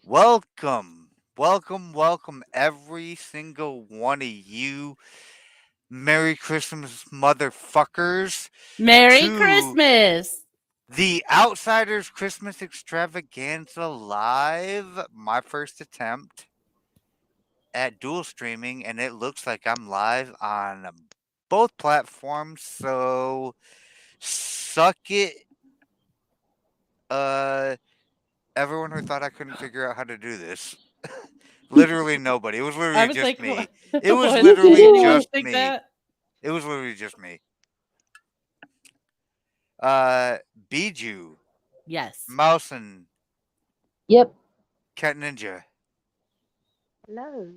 Welcome, every single one of you Merry Christmas motherfuckers Merry to Christmas. the Outsiders Christmas Extravaganza Live. My first attempt at dual streaming, and it looks like I'm live on both platforms, so suck it, uh, everyone who thought I couldn't figure out how to do this. Literally nobody. It was I literally was just like, me. It was why did literally anyone just think me. that? It was literally just me. Bijou, Yes. Mousin, Yep. Cat Ninja. Hello.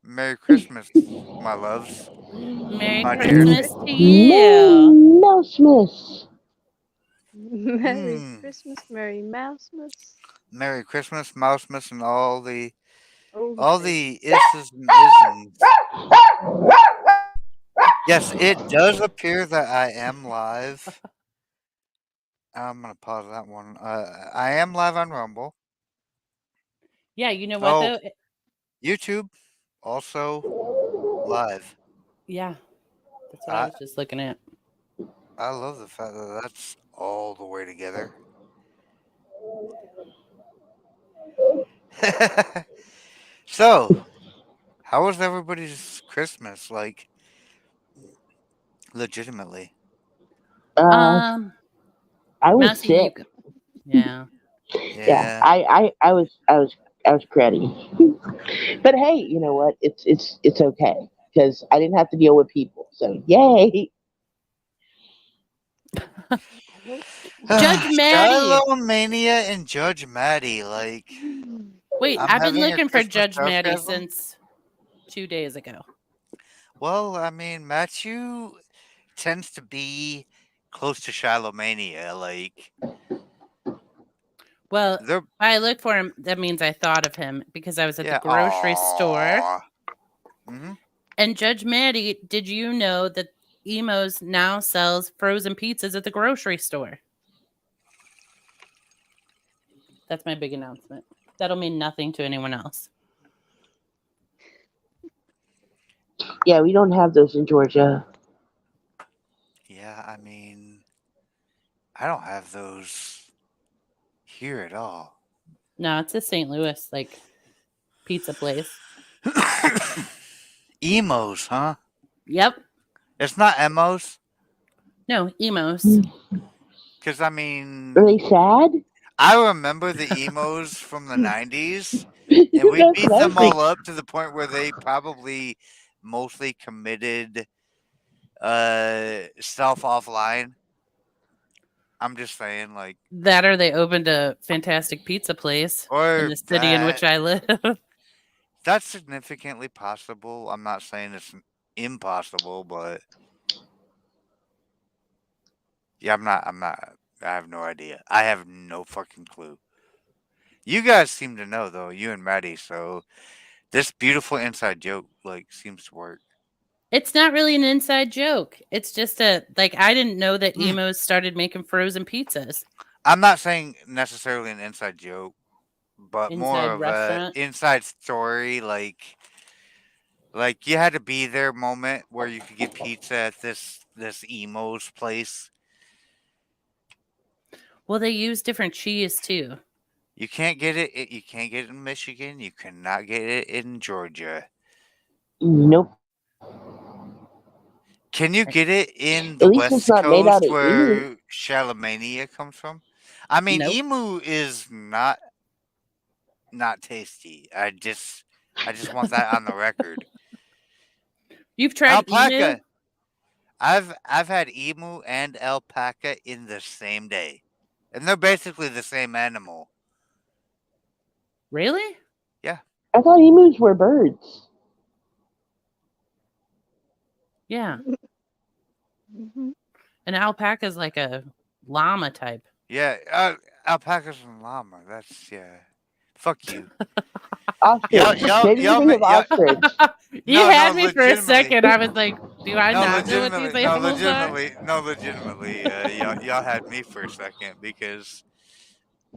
Merry Christmas, my loves, Merry my M- dears. Christmas to you. Mousemas. Merry Mm. Christmas, Merry Mousemas. Merry Christmas, Mousemas, and all the All the all things. the isses and isms. Yes, it does appear that I am live. I'm gonna pause that one. I am live on Rumble. Yeah, you know what Oh, though? YouTube also live. Yeah, that's what I I was just looking at. I love the fact that that's all the way together. So, how was everybody's Christmas? Like, legitimately. Uh, Um, I was Mousy, sick. yeah. Yeah, Yeah. I was cruddy. But hey, you know what? It's okay because I didn't have to deal with people. So yay! Hello. Judge Maddie. Shiloh Mania and Judge Maddie. Like, Wait, I'm I've been having a looking for Christmas Judge Maddie sarcasm. since 2 days ago. Well, I mean, Matthew tends to be close to Shiloh Mania. Like, Well, they're, I looked for him. That means I thought of him because I was at the yeah, grocery store. aww. Hmm. And Judge Maddie, did you know that Emos now sells frozen pizzas at the grocery store? That's my big announcement. That'll mean nothing to anyone else. Yeah, we don't have those in Georgia. Yeah, I mean, I don't have those here at all. No, it's a St. Louis pizza place. Emos, huh? Yep. It's not emos, No, Emos. because I mean, Are they sad? I remember the emos from the '90s, and we That's beat what I them think. all up to the point where they probably mostly committed self offline. I'm just saying, like, That or they opened a fantastic pizza place in or the city in which that I live. that's significantly possible. I'm not saying it's impossible, but yeah, I'm not. I have no idea. I have no fucking clue. You guys seem to know though, you and Maddie. So this beautiful inside joke like seems to work. It's not really an inside joke. It's just I didn't know that Mm. Emos started making frozen pizzas. I'm not saying necessarily an inside joke, but more Inside of a restaurant. inside story. Like you had to be there moment where you could get pizza at this emo's place. Well, they use different cheese too. You can't get it. You can't get it in Michigan. You cannot get it in Georgia. Nope. Can you Right. get it in At the least it's West not made out Coast of emu. where Shalamania comes from? I mean, Nope. emu is not tasty. I just want that on the record. You've tried emu? Alpaca. I've had emu and alpaca in the same day, and they're basically the same animal. Really? Yeah. I thought emus were birds. Yeah. Mm-hmm. An alpaca is like a llama type. Yeah, alpacas and llama. That's yeah. Fuck you. Ostrich. Maybe you think of Y'all. ostrich. You No, had me for a legitimately. second. I was like, do I not know what these animals are? No, legitimately. Y'all had me for a second because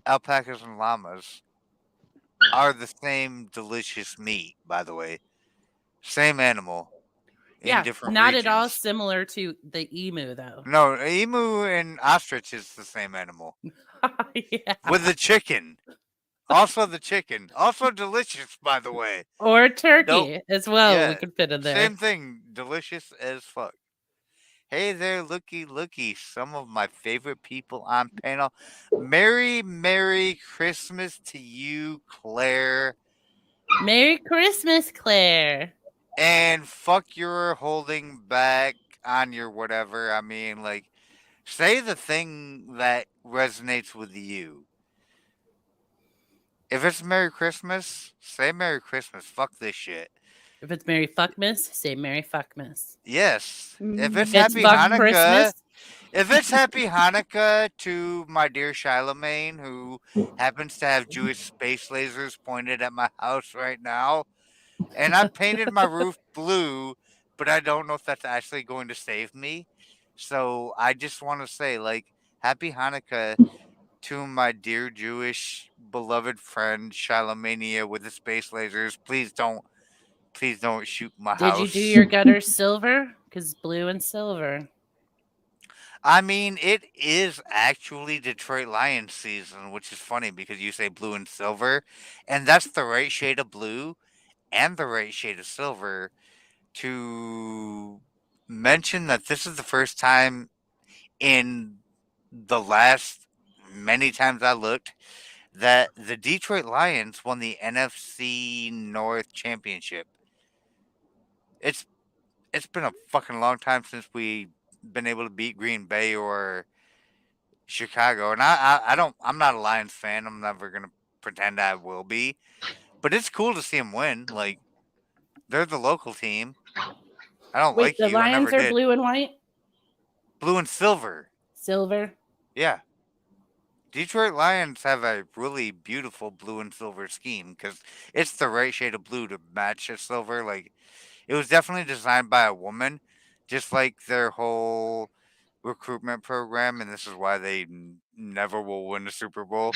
alpacas and llamas are the same delicious meat, by the way. Same animal in Yeah, different not at all regions. similar to the emu, though. No, emu and ostrich is the same animal. Yeah. With the chicken. Also the chicken. Also delicious, by the way. Or Nope. turkey as well. We Yeah. could fit in there. Same thing. Delicious as fuck. Hey there, looky. Some of my favorite people on panel. Merry Christmas to you, Claire. Merry Christmas, Claire. And fuck your holding back on your whatever. I mean, like, say the thing that resonates with you. If it's Merry Christmas, say Merry Christmas. Fuck this shit. If it's Merry Fuckmas, say Merry Fuckmas. Yes. If it's If it's Happy Fuck Hanukkah, Christmas, if it's Happy Hanukkah to my dear Charlemagne, who happens to have Jewish space lasers pointed at my house right now, and I've painted my roof blue, but I don't know if that's actually going to save me. So I just want to say, like, Happy Hanukkah to my dear Jewish beloved friend Charlemagne with the space lasers. Please don't shoot my did you do house. your gutters silver? Because blue and silver. I mean, it is actually Detroit Lions season, which is funny because you say blue and silver, and that's the right shade of blue and the right shade of silver to mention that this is the first time in the last many times I looked that the Detroit Lions won the NFC North Championship. It's it's been a fucking long time since we been able to beat Green Bay or Chicago, and I'm not a Lions fan. I'm never gonna pretend I will be, but it's cool to see them win. Like they're the local team. I don't Wait, like the you. I lions never are did. blue and white? Blue and silver. Silver? Yeah. Detroit Lions have a really beautiful blue and silver scheme because it's the right shade of blue to match the silver. Like it was definitely designed by a woman, just like their whole recruitment program, and this is why they never will win the Super Bowl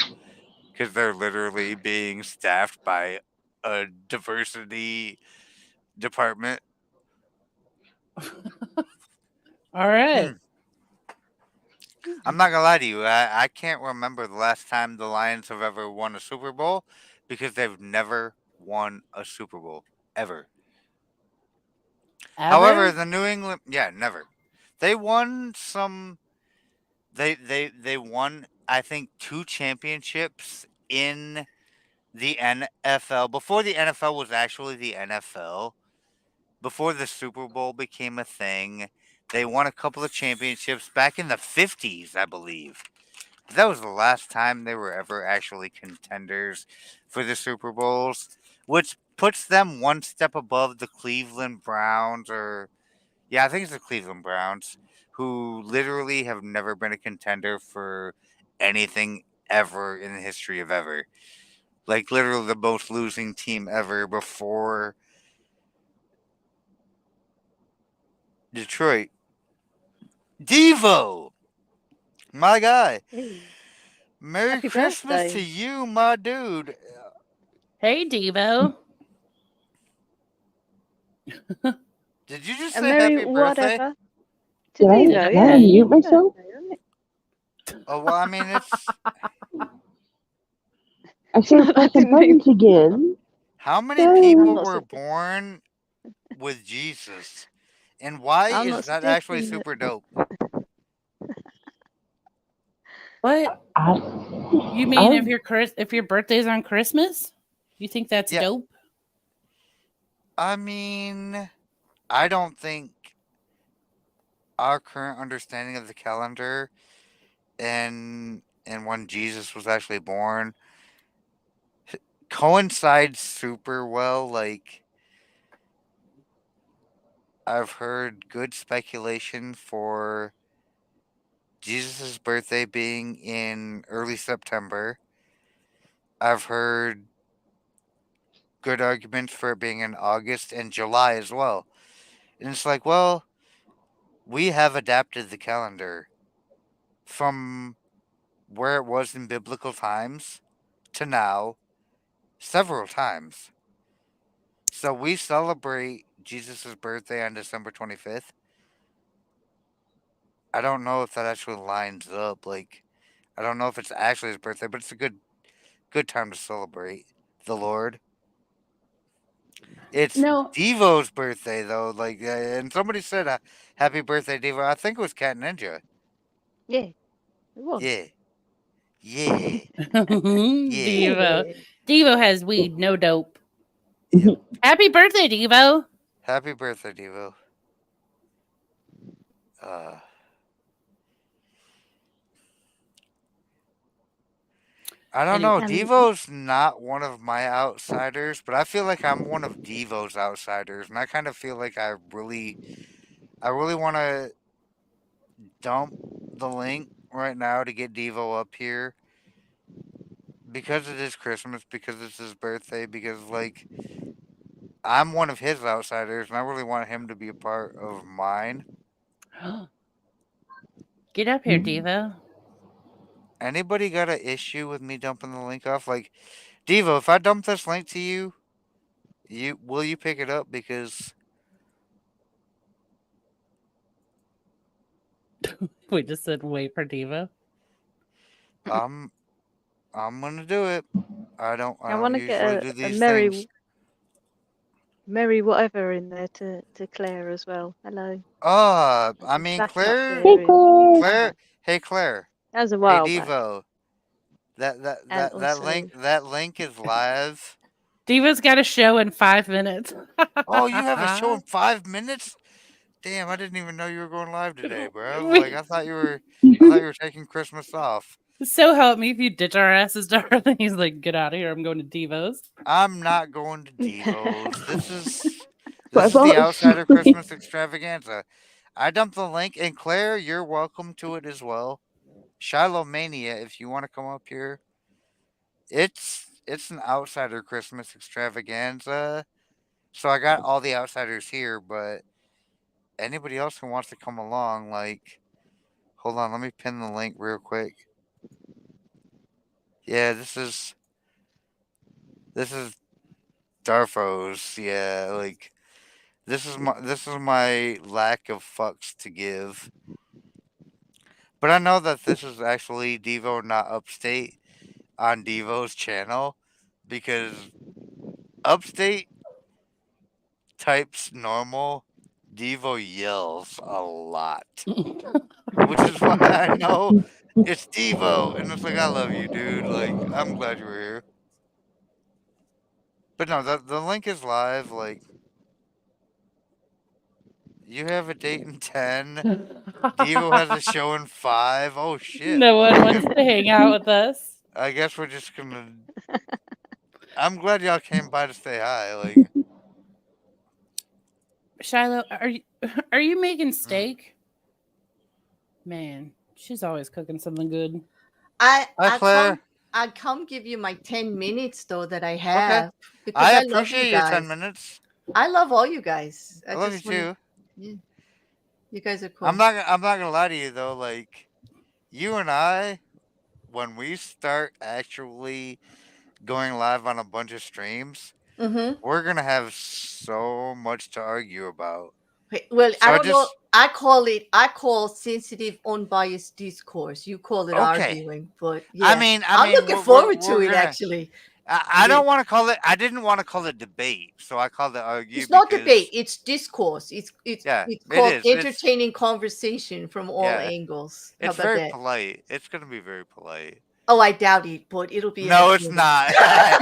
because they're literally being staffed by a diversity department. All right. I'm not gonna lie to you. I can't remember the last time the Lions have ever won a Super Bowl because they've never won a Super Bowl ever. However, Ever? the New England, yeah, never. They won some. They won. I think 2 championships in the NFL before the NFL was actually the NFL. Before the Super Bowl became a thing, they won a couple of championships back in the 50s, I believe. That was the last time they were ever actually contenders for the Super Bowls, which puts them one step above the Cleveland Browns, or yeah, I think it's the Cleveland Browns, who literally have never been a contender for anything ever in the history of ever. Like literally the most losing team ever before Detroit. Devo, my guy. Hey, Merry happy Christmas to birthday. you, my dude. Hey, Devo. Did you just And say Merry happy birthday? whatever to Did I, Devo. did I Yeah, Okay. unmute happy myself? birthday, right? Oh well, I mean it's I should have I pressed the didn't mean. buttons again. how many I'm Dang. people not were so. born with Jesus, and why I'm is not that actually suggesting that. super dope? What? I, You mean I, if your birthday's on Christmas? You think that's Yeah, dope? I mean, I don't think our current understanding of the calendar and when Jesus was actually born coincides super well. Like I've heard good speculation for Jesus' birthday being in early September. I've heard good arguments for it being in August and July as well. And it's like, well, we have adapted the calendar from where it was in biblical times to now, several times. So we celebrate Jesus' birthday on December 25th. I don't know if that actually lines up. Like, I don't know if it's actually his birthday, but it's a good time to celebrate the Lord. It's No, Devo's birthday though. Like, and somebody said, "Happy birthday, Devo." I think it was Cat Ninja. Yeah, it was. Yeah, yeah, yeah. Devo. Yeah. Devo has weed, no dope. Yep. Happy birthday, Devo. Happy birthday, Devo. Uh, I don't Anyway, know. And Devo's not one of my outsiders, but I feel like I'm one of Devo's outsiders, and I kind of feel like I really want to dump the link right now to get Devo up here because it is Christmas, because it's his birthday, because like I'm one of his outsiders, and I really want him to be a part of mine. get up here, Devo. Anybody got an issue with me dumping the link off? Like, Devo, if I dump this link to you, you pick it up because We just said wait for Devo. I'm I'm gonna do it. I I don't want to usually get do a these things. merry whatever in there to Claire as well. Hello. As I a mean backup Claire, Hey, there in Claire. Claire, Shanghai. hey Claire, That was a hey while back. Devo. And also, That link is live. Devo's got a show in 5 minutes. Oh, you have a show in 5 minutes? Damn, I didn't even know you were going live today, bro. Like We- I thought you were taking Christmas off. so help me if you ditch our asses, darling. He's like, get out of here. I'm going to Devo's. I'm not going to Devo's. This Bye is the bye. Outsider Christmas Extravaganza. I dumped the link, and Claire, you're welcome to it as well. Shiloh Mania, if you want to come up here, it's an Outsider Christmas Extravaganza. So I got all the outsiders here, but anybody else who wants to come along, like, hold on, let me pin the link real quick. Yeah, this is Darfo's. Yeah, like this is my lack of fucks to give. But I know that this is actually Devo, not Upstate, on Devo's channel because Upstate types normal, Devo yells a lot, which is why I know it's Devo, and it's like I love you, dude. Like I'm glad you were here. But no, the link is live. Like you have a date in 10. Devo has a show in 5. Oh shit. No Well, one wants to hang out with us. I guess we're just gonna. I'm glad y'all came by to say hi. Like, Shiloh, are you making mm, steak? Man, she's always cooking something good. I hi I come Claire. I come give you my 10 minutes though that I Okay, have because I I love you appreciate your 10 guys. minutes. I love all you guys. I I love you just want to, too. yeah, you guys are I'm cool. not. I'm not gonna lie to you though. Like, you and I, when we start actually going live on a bunch of streams, Mm-hmm. we're gonna have so much to argue about. Well, I So I don't know. just I call sensitive, unbiased discourse. You call it okay. arguing, but I yeah, mean, I I'm mean, looking we're we're, forward to we're it gonna. actually. I Yeah. don't want to call it. I didn't want to call it debate, so I called it argue It's not debate, because it's discourse. It's yeah, it's it called is. It's entertaining conversation from all yeah, angles. How it's about very that? polite. It's gonna be very polite. Oh, I doubt it, but it'll be No, it's entertaining. not. uh,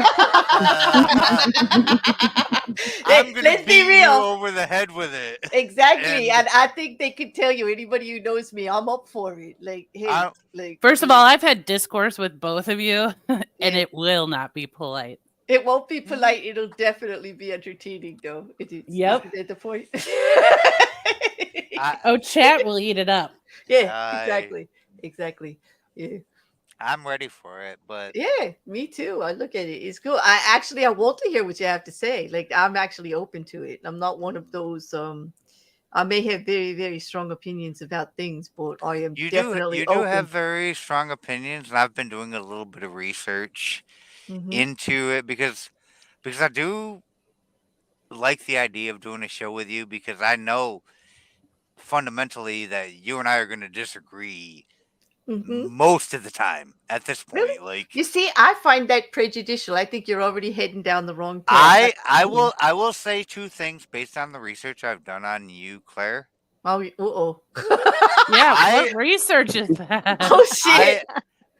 I'm gonna Let's be beat you real. over the head with it, Exactly. and And I think they can tell you, anybody who knows me, I'm up for it. Like, hey, I like, First of all, I've had discourse with both of you, and yeah. it will not be polite. It won't be polite. It'll definitely be entertaining, though. It is. Yep. Isn't that the point? I, Oh, chat will eat it up. Yeah, I exactly. Exactly. Yeah. I'm ready for it, but Yeah, me too. I look at it. It's cool. I want to hear what you have to say. Like, I'm actually open to it. I'm not one of those I may have very, very strong opinions about things, but I am you definitely do have open. very strong opinions, and I've been doing a little bit of research Mm-hmm. into it because I do like the idea of doing a show with you because I know fundamentally that you and I are going to disagree Mm-hmm. most of the time at this Really? point. Like You see, I find that prejudicial. I think you're already heading down the wrong path. I will say two things based on the research I've done on you, Claire. Oh, oh. Yeah, I what research is that? Oh shit.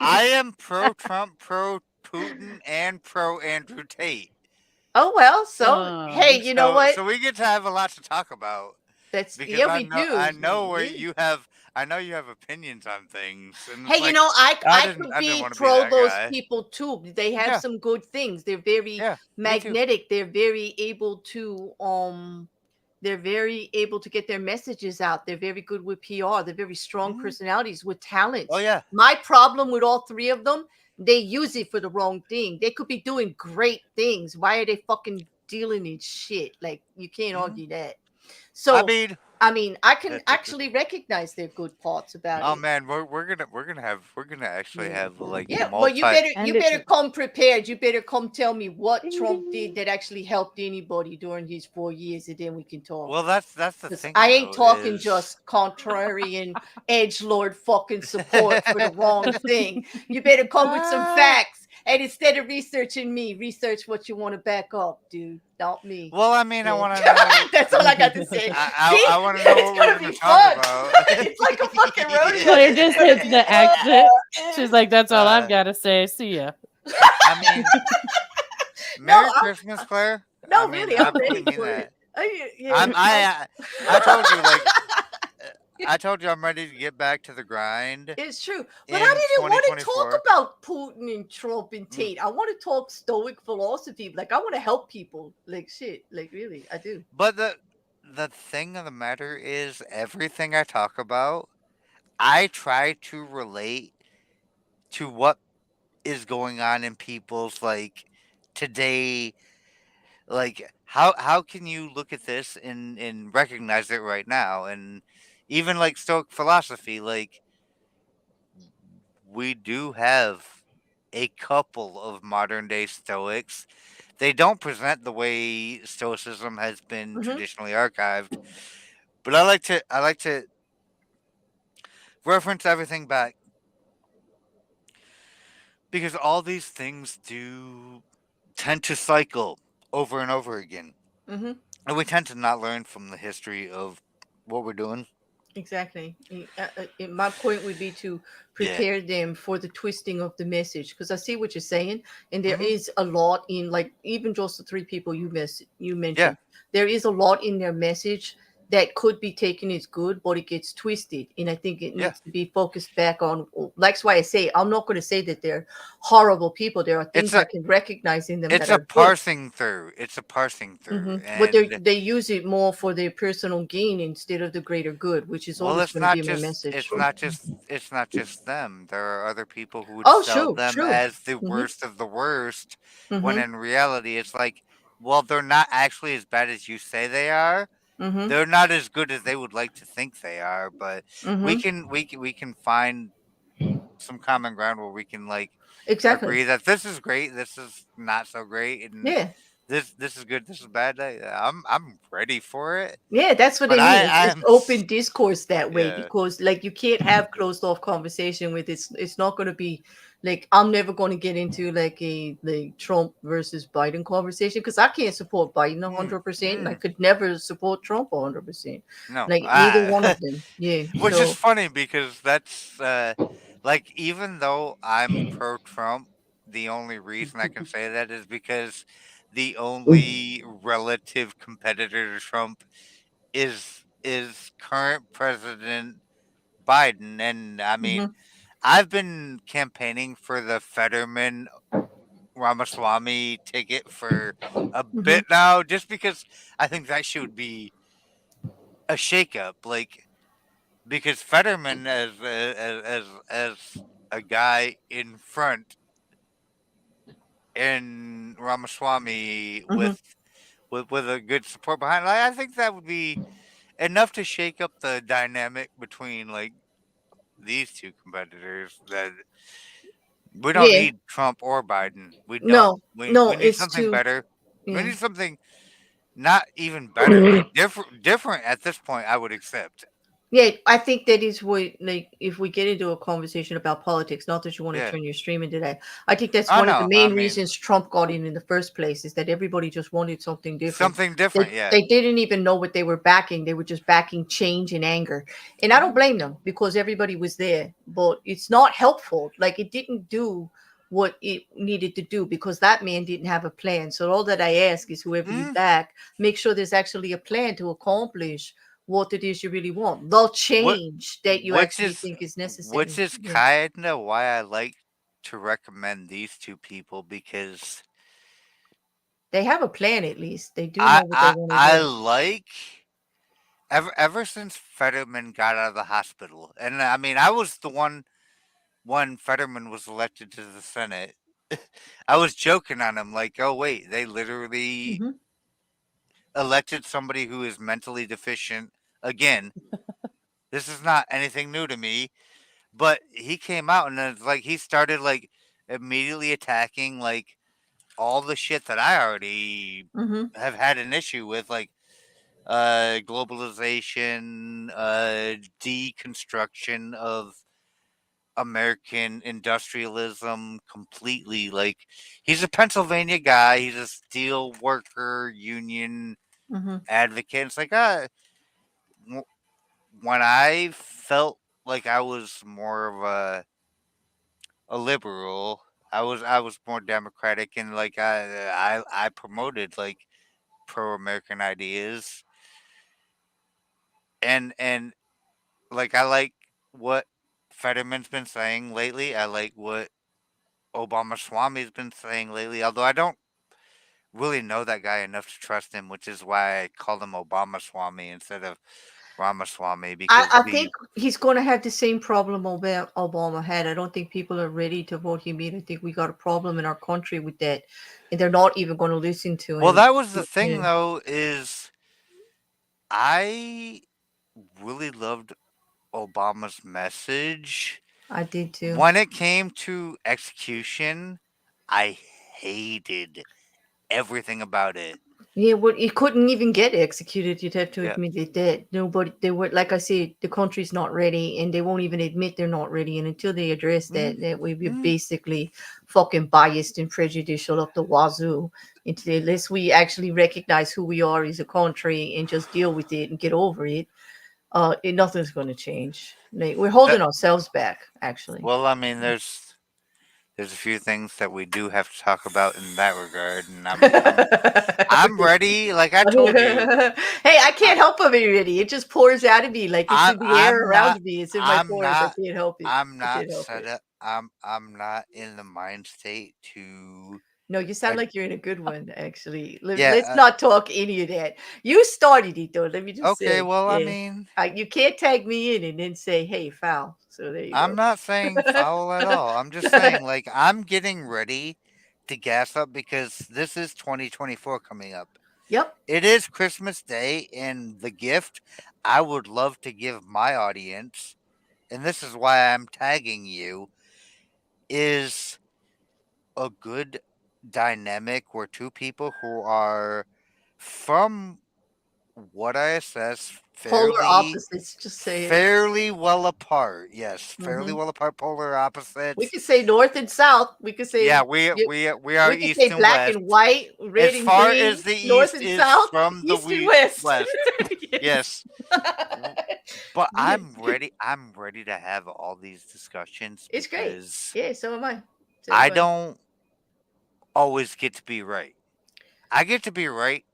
I am pro Trump, pro Putin, and pro Andrew Tate. Oh well. So hey, Um, you know what? So we get to have a lot to talk about That's because yeah, we I do. know where Yeah. you have I know you have opinions on things, and it's Hey, you like know, I could I didn't be want to be pro that those guy. people too. They have Yeah, some good things. They're very yeah, me too. magnetic. They're very able to get their messages out. They're very good with PR. They're very strong Hmm. personalities with Oh talents. yeah. My problem with all three of them, they use it for the wrong thing. They could be doing great things. Why are they fucking dealing in shit? Like you can't Hmm. argue that. I So mean, I mean, I can actually recognize their good parts about oh it. man, we're gonna actually Yeah. have like Yeah, well, you multi. better And you it's better come prepared. You better come tell me what ding Trump did ding. that actually helped anybody during his 4 years, and then we can talk. Well, that's the 'Cause thing I ain't though talking is. just contrarian edge lord fucking support for the wrong thing. You better come with some Ah. facts, and instead of researching me, research what you want to back up, dude. Not me. Well, I mean, I Yeah. want to know. That's all I got to say. See, I want to know it's what we're gonna gonna be talk fun. about. It's like a fucking rodeo. Claire It's just gonna hits be the fun. exit. She's like, "That's all I've got to say. See ya." I mean, No, Merry Christmas, Claire. I no, mean, really, I I'm fully ready mean for it. that. Yeah, I told you like I told you I'm ready to get back to the grind it's true. But I in didn't want to talk 2024. about Putin and Trump and Mm. Tate. I want to talk stoic philosophy. Like I want to help people. Like shit. Like really, I do. But the thing of the matter is everything I talk about, I try to relate to what is going on in people's like today. Like how can you look at this and recognize it right now? And even like Stoic philosophy, like we do have a couple of modern day Stoics. They don't present the way Stoicism has been Hmm. traditionally archived, but I like to reference everything back because all these things do tend to cycle over and over again. Hmm. And we tend to not learn from the history of what we're doing. Exactly. My point would be to Yeah. prepare them for the twisting of the message because I see what you're saying, and there Hmm. is a lot in like even just the three people you Yeah. mentioned. There is a lot in their message that could be taken as good, but it gets twisted, and I think it Yeah. needs to be focused back on. That's why I say I'm not going to say that they're horrible people. There are It's things a I can recognize in them it's that a are good. parsing through. It's a parsing through. But And they use it more for their personal gain instead of the greater good, which is well, always going to be my message. it's not just them. There are other people who would Oh, sell true, them true. as the Mhm, worst of the worst, when mhm, in reality it's like, well, they're not actually as bad as you say they are. mhm, They're not as good as they would like to think they are, but mhm. we can find some common ground where we can like Exactly. agree that this is great, this is not so great, and Yeah, this is good, this is bad. I'm ready for it, yeah. That's what but I mean. It's I'm open discourse that way yeah. because, like, you can't have closed off conversation with it's not going to be like I'm never going to get into like a like Trump versus Biden conversation because I can't support Biden Mm, 100%, and I mm, could never support Trump 100%. no, Like neither one of them. Yeah. which is So. funny because that's like even though I'm pro Trump, the only reason I can say that is because the only relative competitor to Trump is current President Biden, and I mean Mhm, I've been campaigning for the Fetterman Ramaswamy ticket for a mhm, bit now, just because I think that should be a shakeup. Like because Fetterman as a guy in front and Ramaswamy mhm. with a good support behind, like, I think that would be enough to shake up the dynamic between like these two competitors that We don't Yeah. need Trump or Biden. We don't. No, We no, need it's something too. better. We Yeah. need something not even better, like different at this point. I would accept. Yeah, I think that is what, like, if we get into a conversation about politics, not that you want to Yeah. turn your stream into that, I think that's I one of the know. I main mean, reasons Trump got in the first place, is that everybody just wanted something different. something They, different. Yeah. they didn't even know what they were backing. They were just backing change and anger. And I don't blame them, because everybody was there, but it's not helpful. Like, it didn't do what it needed to do, because that man didn't have a plan. So all that I ask is, whoever you Mm, back, make sure there's actually a plan to accomplish what it is you really want. The what? change that you Which actually is think is which necessary. is Yeah. kind of why I like to recommend these two people because They have a plan, at least. They do I know what they I want to I do. like ever since Fetterman got out of the hospital, and I mean I was the one when Fetterman was elected to the Senate. I was joking on him like, oh wait, they literally Hmm. elected somebody who is mentally deficient again. This is not anything new to me, but he came out and it's like he started like immediately attacking like all the shit that I already Hmm. have had an issue with, like globalization, deconstruction of American industrialism completely. Like he's a Pennsylvania guy, he's a steel worker union Hmm. advocate. It's like w- when I felt like I was more of a liberal, I was more democratic and like I promoted like pro American ideas and like I like what Fetterman's been saying lately. I like what Obama Swami's been saying lately. Although I don't really know that guy enough to trust him, which is why I call him Obama Swami instead of Ramaswamy because I the think he's going to have the same problem Obama had. I don't think people are ready to vote him in. I think we got a problem in our country with that, and they're not even going to listen to well him. that was the Yeah, thing though is I really loved Obama's message. I did too. When it came to execution, I hated everything about it. Yeah, well, it couldn't even get executed. You'd have to Yeah. admit it that nobody, they were, like I said, the country's not ready, and they won't even admit they're not ready. And until they address Mm, that way, we're mm. basically fucking biased and prejudicial up the wazoo. Unless we actually recognize who we are as a country and just deal with it and get over it, nothing's going to change. Like, we're holding That, ourselves back, actually. well, I mean, there's a few things that we do have to talk about in that regard, and I'm ready. Like I told you, Hey, I I, can't help but be ready. It just pours out of me like it's in the air I'm not. around me. It's in my I'm pores. I not. can't help it. I'm I not can't help set it. up. I'm not in the mind state to. No, you sound Ag- like you're in a good one, actually. Let's yeah. not talk any of that. You started it, though. Let me just Okay. say, Well, I yeah. mean, You can't tag me in and then say, "Hey, foul." So there you I'm go. not saying foul at all. I'm just saying like I'm getting ready to gas up because this is 2024 coming up. Yep. It is Christmas Day, and the gift I would love to give my audience, and this is why I'm tagging you, is a good dynamic where two people who are, from what I assess, Polar fairly opposites. Just say it. fairly well apart. Yes, fairly Hmm. well apart, polar We opposites. could say north and south. We could Yeah, say we are we could east say and black west. and white, red As and far green, as the north east and is south, from the east and west. west. Yes. Yes. But Yeah. I'm ready to have all these discussions It's great. because Yeah, so am I. So I am I. don't always get to be right. I get to be right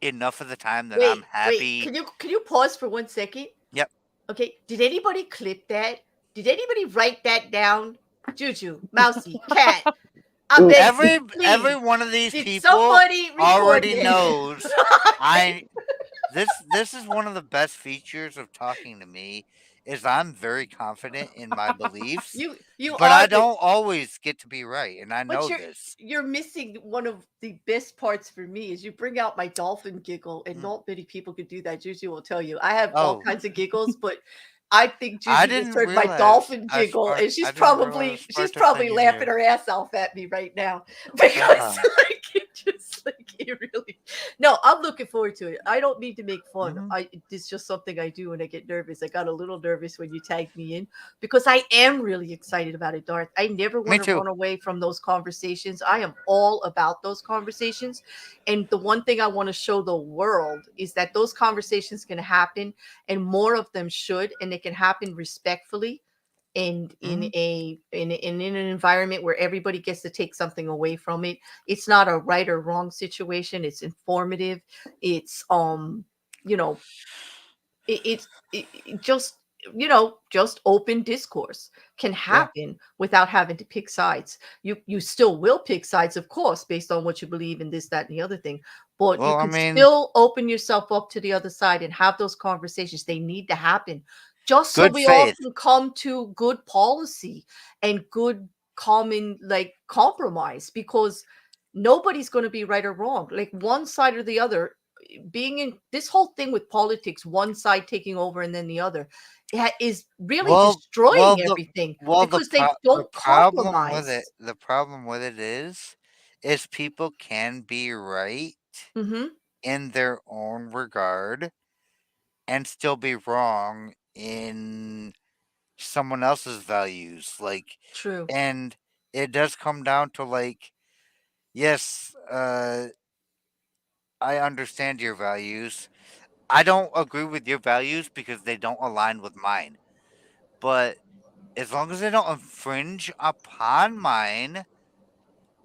enough of the time that I'm Wait. happy. Can you pause for 1 second? Yep. Okay. Did anybody clip that? Did anybody write that down? Juju, Mousy, Cat. I Mm, beg Every you, every please. one of these Did people somebody record already that? knows I this is one of the best features of talking to me is I'm very confident in my beliefs, you but are, I but don't always get to be right, and I But know you're this. you're missing one of the best parts for me is you bring out my dolphin giggle, and Mm. not many people could do that. Juju will tell you. I have all Oh, kinds of giggles, but I think I Juju just didn't heard my realize dolphin I giggle, sparked. and I didn't realize I she's sparked a thing probably in laughing you. her ass off at me right now because Uh, like it just like it really. No, I'm looking forward to it. I don't mean to make fun. hmm It's just something I do when I get nervous. I got a little nervous when you tagged me in because I am really excited about it, Darth. I never Me want to too. run away from those conversations. I am all about those conversations, and the one thing I want to show the world is that those conversations can happen, and more of them should, and they can happen respectfully and hmm in an environment where everybody gets to take something away from it. It's not a right or wrong situation. It's informative. It's you know, it just just open discourse can Yeah. happen without having to pick sides. You still will pick sides, of course, based on what you believe in, this, that, and the other thing, but you Well, I can mean, still open yourself up to the other side and have those conversations. They need to happen just so good we all faith. can come to good policy and good common like compromise, because nobody's going to be right or wrong, like one side or the other. Being in this whole thing with politics, one side taking over and then the other, is really Well, well, destroying the everything well, because they the don't problem with it, compromise. the problem with it is people can be right Hmm. in their own regard and still be wrong in someone else's values. Like, True. and it does come down to like, yes, I understand your values. I don't agree with your values because they don't align with mine. But as long as they don't infringe upon mine,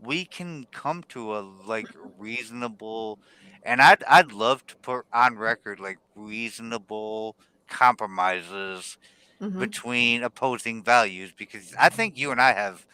we can come to a like reasonable, and I'd love to put on record like reasonable compromises Hmm. between opposing values, because I think you and I have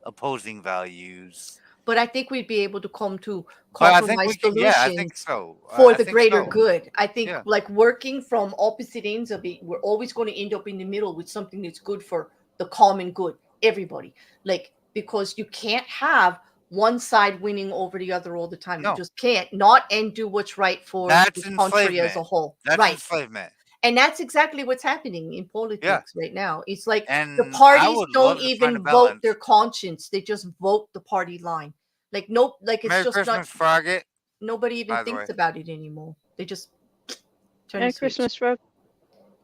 opposing values. But I think we'd be able to come to But I think compromise we can, yeah, I think solutions so. for I the think greater so. good. I think Yeah. like working from opposite ends of it, we're always going to end up in the middle with something that's good for the common good, everybody. Like, because you can't have one side winning over the other all the time. You No, just can't not and do what's right for the that's country as enslavement. a whole. That's Right. enslavement. And that's exactly what's happening in Yeah. politics right now. It's like the And I parties would don't love to find a even vote their balance. conscience. They just vote the party line. Like no, like it's Merry just not, Christmas, Frogget, nobody even by the way. thinks about it anymore. They just turn the Merry switch. Christmas, Frog.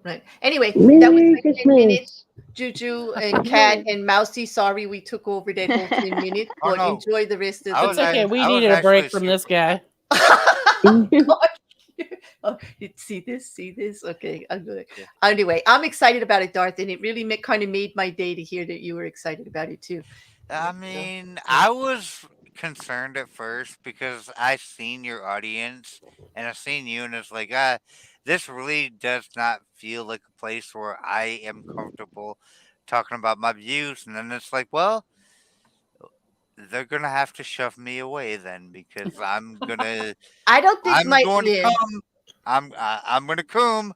Right. Anyway, that was Merry my 10 minutes. Christmas. Juju and Cat and Mousy, sorry we took over that whole 10 minutes, Oh but no, enjoy the rest of I It's was okay. the We I was needed a actually break from this super. guy. God. Oh, see this? See this? Okay, I'm good. Yeah. Anyway, I'm excited about it, Darth, and it really kind of made my day to hear that you were excited about it too. I So, mean, yeah. I was concerned at first because I seen your audience and I seen you, and it's like, this really does not feel like a place where I am comfortable talking about my views. And then it's like, well, they're gonna have to shove me away then because I don't think I'm my going to yeah. come, I'm gonna come,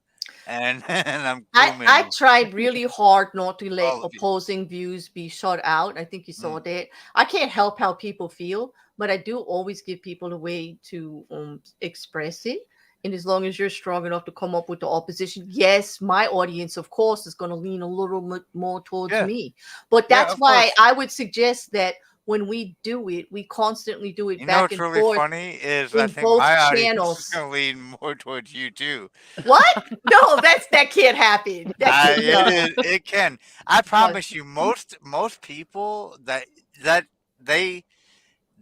and and I'm I cooming tried really hard not to let all of you. opposing views be shut out. I think you saw Mm, that. I can't help how people feel, but I do always give people a way to express it. And as long as you're strong enough to come up with the opposition, yes, my audience, of course, is going to lean a little bit more towards yeah, me. But yeah, that's of why course. I would suggest that when we do it, we constantly do it You know back what's and really forth funny is I in think both my audience is channels. gonna lean more towards you too. What? No, that can't happen. That I can't. it No. is it can. I No. promise you, most people that they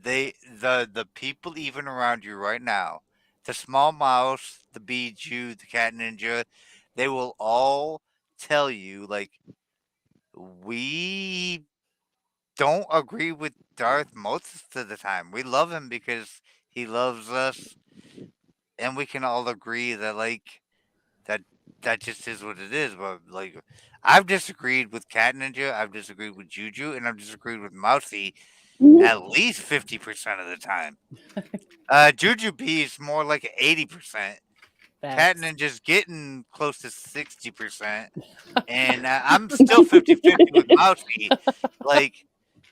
the people even around you right now, the small mouse, the Bijou, the cat ninja, they will all tell you like we don't agree with Darth most of the time. We love him because he loves us, and we can all agree that like that that just is what it is. But like, I've disagreed with Cat Ninja, I've disagreed with Juju, and I've disagreed with Mousy at least 50% of the time. Juju B is more like 80%. Cat Facts. Ninja's getting close to 60%, and I'm still 50-50 with Mousy. Like,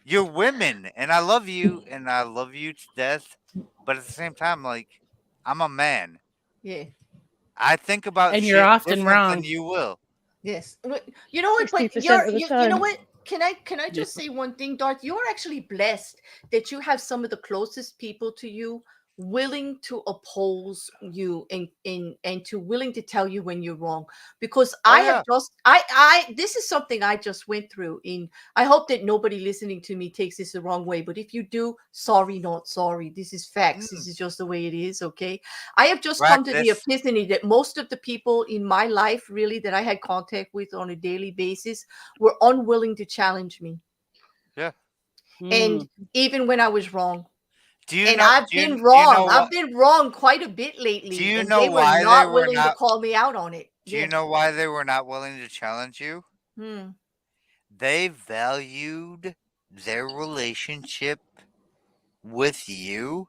you're women, and I love you, and I love you to death. But at the same time, like, I'm a man. Yeah. I think about And you're shit often different than wrong. you will. Yes. You know what? But 60% of the you know time. what? Can I Yeah. just say one thing, Darth? You're actually blessed that you have some of the closest people to you willing to oppose you and to willing to tell you when you're wrong. Because Oh I have yeah. just I this is something I just went through. In I hope that nobody listening to me takes this the wrong way. But if you do, sorry, not sorry. This is facts. This Mm. is just the way it is. Okay. I have just come to the Practice. epiphany that most of the people in my life, really, that I had contact with on a daily basis, were unwilling to challenge me. Yeah. And Mm. even when I was wrong. Do you And know? I've Do you been do you know wrong. I've what? been wrong quite a bit Do lately. you And know they were why they not were willing to not? call me out on it. Do you Yeah. know why they were not willing to challenge you? Hmm. They valued their relationship with you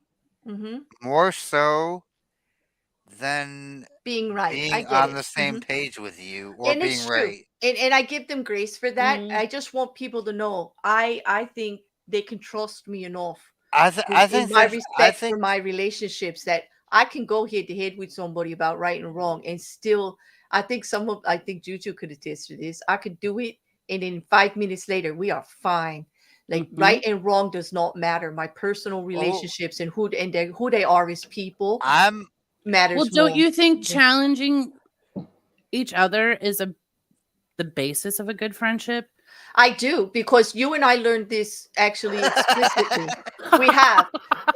Mm-hmm. more so than Being right. I being get on it. the same page with you or And being it's true. right. And I give them grace for that. Mm. I just want people to know I think they can trust me enough I in think my there's I respect for think my relationships that I can go head to head with somebody about right and wrong and still I think Juju could attest to this. I could do it and then 5 minutes later we are fine. Like Mhm. right and wrong does not matter. My personal oh relationships and who they are as people I'm Well, matters don't more. you think challenging each other is the basis of a good friendship? I do, because you and I learned this actually explicitly. We have.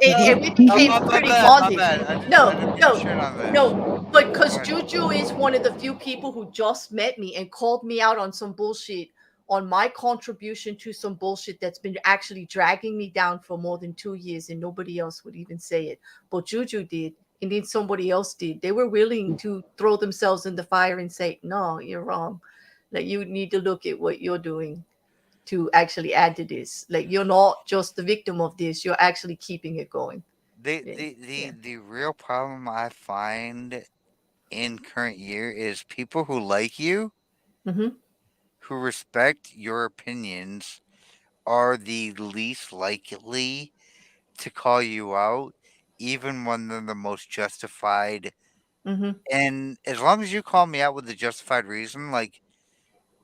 And we became my pretty bad, my bonded. bad. I No, didn't mean to no, shit on this. no. But Go because ahead. Juju is one of the few people who just met me and called me out on some bullshit, on my contribution to some bullshit that's been actually dragging me down for more than 2 years, and nobody else would even say it. But Juju did, and then somebody else did. They were willing to throw themselves in the fire and say, no, you're wrong. Like, you need to look at what you're doing to actually add to this. Like, you're not just the victim of this, you're actually keeping it going. The Yeah. the the Yeah. the real problem I find in current year is people who like you, Mm-hmm. who respect your opinions, are the least likely to call you out, even when they're the most justified. Mm-hmm. And as long as you call me out with a justified reason, like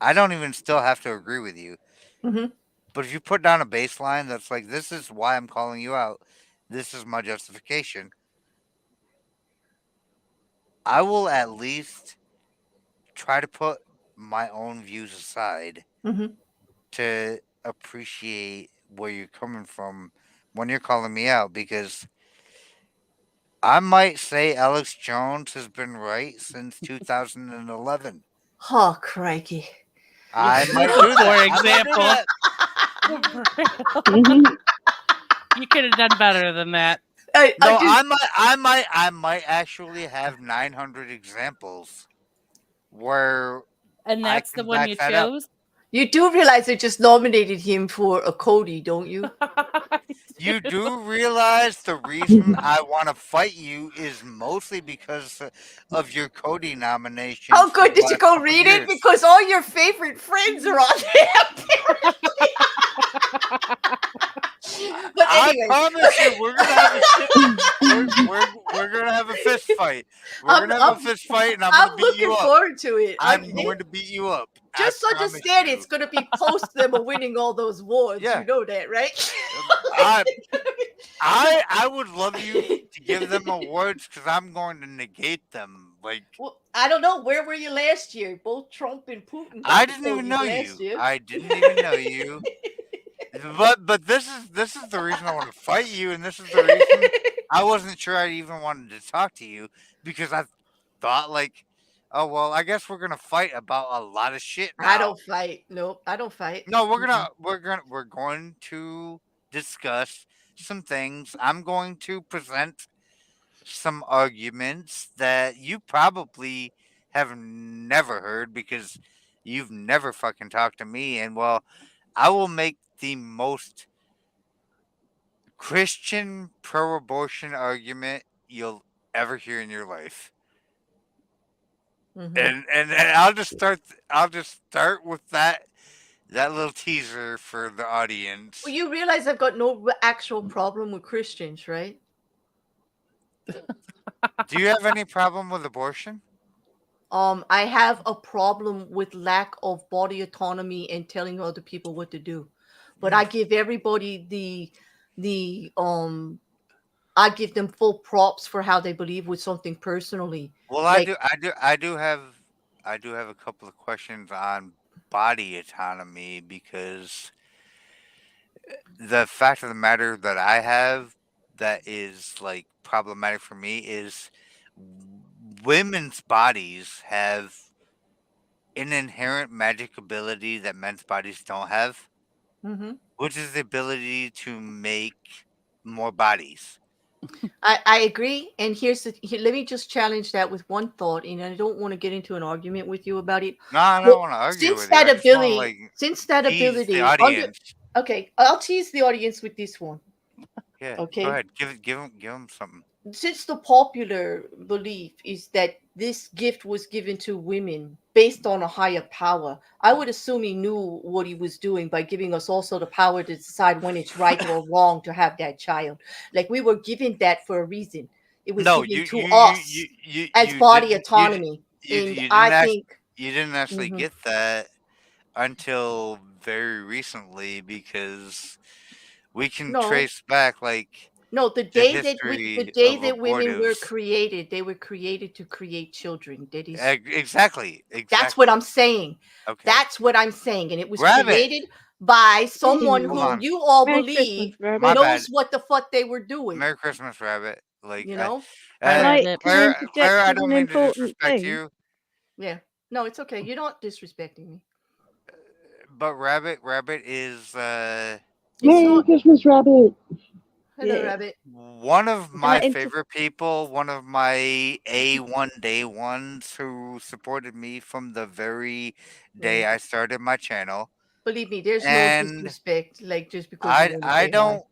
I don't even still have to agree with you. Mm-hmm. But if you put down a baseline that's like, this is why I'm calling you out, this is my justification, I will at least try to put my own views aside Mm-hmm. to appreciate where you're coming from when you're calling me out, because I might say Alex Jones has been right since 2011. Oh, crikey. I might For do that. I might do example. that. Mhm. You could have done better than that. I No, just I might actually have 900 examples where And I that's the can one back you that up. chose? You do realize they just nominated him for a Cody, don't you? You do realize the reason I want to fight you is mostly because of your Cody nominations How for good the did you last go couple read it? years. Because all your favorite friends are on there. But I anyways, promise you, we're gonna have a shit. We're gonna have a fist fight. We're I'm gonna have a I'm fist fight, and I'm gonna I'm beat you looking up. forward to it. I'm going to beat you up. I Just promise understand you. it's gonna be post them winning all those awards. Yeah. You know that, right? I I would love you to give them awards because I'm going to negate them. Like Well, I don't know. Where were you last year? Both Trump and Putin I got the didn't even Codys know last you. year. I didn't even know you. But this is the reason I want to fight you, and this is the reason I wasn't sure I even wanted to talk to you, because I thought like, oh well, I guess we're gonna fight about a lot of shit I now. don't fight. Nope, I don't fight. No, Mm-mm. we're going to discuss some things. I'm going to present some arguments that you probably have never heard because you've never fucking talked to me. And well, I will make the most Christian pro abortion argument you'll ever hear in your life. Mhm. And I'll just start with that little teaser for the Well, audience. you realize I've got no actual problem with Christians, right? Do you have any problem with abortion? I have a problem with lack of body autonomy and telling other people what to do. But I give everybody the I give them full props for how they believe with something personally. Well, Like, I do have a couple of questions on body autonomy because the fact of the matter that I have that is like problematic for me is women's bodies have an inherent magic ability that men's bodies don't have, mhm. which is the ability to make more bodies. I agree. And let me just challenge that with one thought. And I don't want to get into an argument with you about it. No, I But don't want to argue with you. I just want to like since that tease the ability, audience. okay, I'll tease the audience with this one. Yeah, go Okay. ahead. Give him something. Since the popular belief is that this gift was given to women based on a higher power, I would assume he knew what he was doing by giving us also the power to decide when it's right or wrong to have that child. Like, we were given that for a reason. It was No, given to us as body autonomy. And you I didn't act think, you didn't actually mhm. get that until very recently because we can No, trace back like no, the history the day of that women were abortives. created, they were created to create children. That is, Exactly, that's what exactly. I'm saying. Okay, That's what I'm saying. And it was Rabbit. created by someone Hold who Hey, on, you all Merry Christmas, believe my Rabbit. bad. knows what the fuck they were doing. Merry Christmas, Rabbit. Like, You know? Bye, Can I Rabbit. can I Claire, interject I with don't an mean to important disrespect thing? you, Yeah. No, it's okay. You're not disrespecting me. but Rabbit is It's Merry not. Christmas, Rabbit. Hello, Yeah. Rabbit. one of Can I my inter? favorite people, one of my A1 day ones who supported me from the very Yeah. day I started my channel. Believe me, there's no And disrespect, like, just because you want to I say hi. don't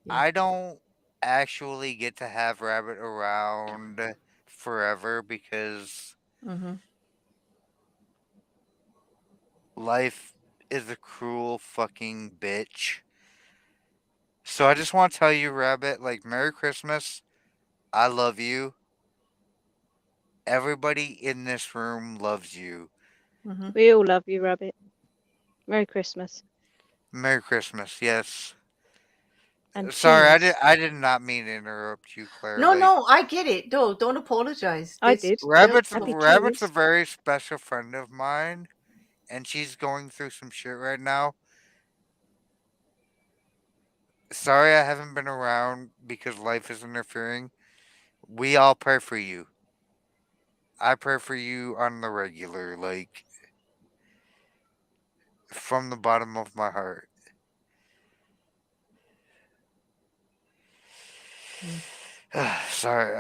Yeah. I don't actually get to have Rabbit around forever because Mm-hmm. life is a cruel fucking bitch. So I just want to tell you, Rabbit, like, Merry Christmas. I love you. Everybody in this room loves you. Mm-hmm. We all love you, Rabbit. Merry Christmas Merry Christmas. Yes. and Sorry, cheers. I did not mean to interrupt you, Claire. No, Like, no, I get it. No, don't apologize. I This did. just Happy Rabbit's a cheers. very special friend of mine, and she's going through some shit right now. Sorry I haven't been around because life is interfering. We all pray for you. I pray for you on the regular, like, from the bottom of my heart. yeah. Sorry.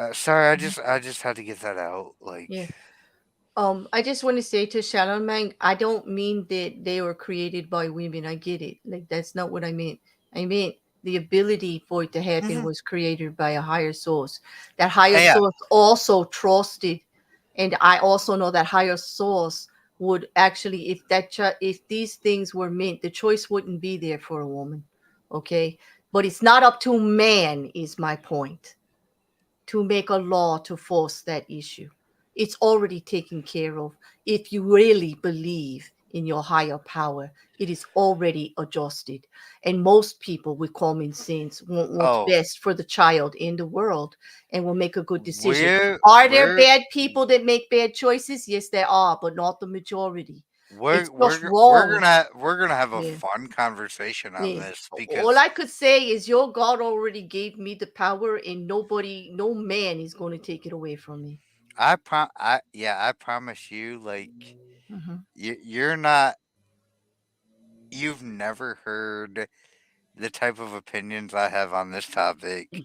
Mhm. I just had to get that out. Like, Yeah. I just want to say to Charlemagne, I don't mean that they were created by women. I get it. Like, that's not what I meant. I meant the ability for it to happen mhm. was created by a higher source. That higher Yeah, source also trusted, and I also know that higher source would actually, if these things were meant, the choice wouldn't be there for a woman. Okay, but it's not up to man, is my point, to make a law to force that issue. It's already taken care of. If you really believe in your higher power, it is already adjusted. And most people with common sense want what's oh, best for the child in the world and will make a good decision. we're Are there we're bad people that make bad choices? Yes, there are, but not the majority. It's just wrong. we're gonna have a Yeah. fun conversation on Yeah. this All because I could say is your God already gave me the power, and nobody, no man is going to take it away from me. I promise you, like, Mhm. you're not, you've never heard the type of opinions I have on this topic.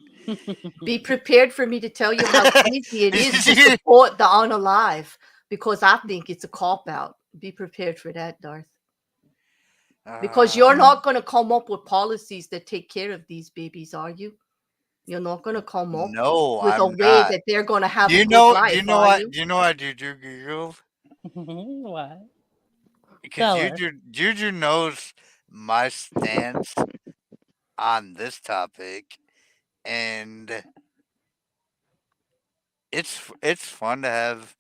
Be prepared for me to tell you how easy it is to support the unalive, because I think it's a cop out. Be prepared for that, Darth. Because you're uh, not going to come up with policies that take care of these babies, are you? You're not going to come up no, with a I'm way not. that they're going to have a good life, are you? Do you know what Juju Googled? What? Because Tell her. Juju knows my stance on this topic, and it's fun to have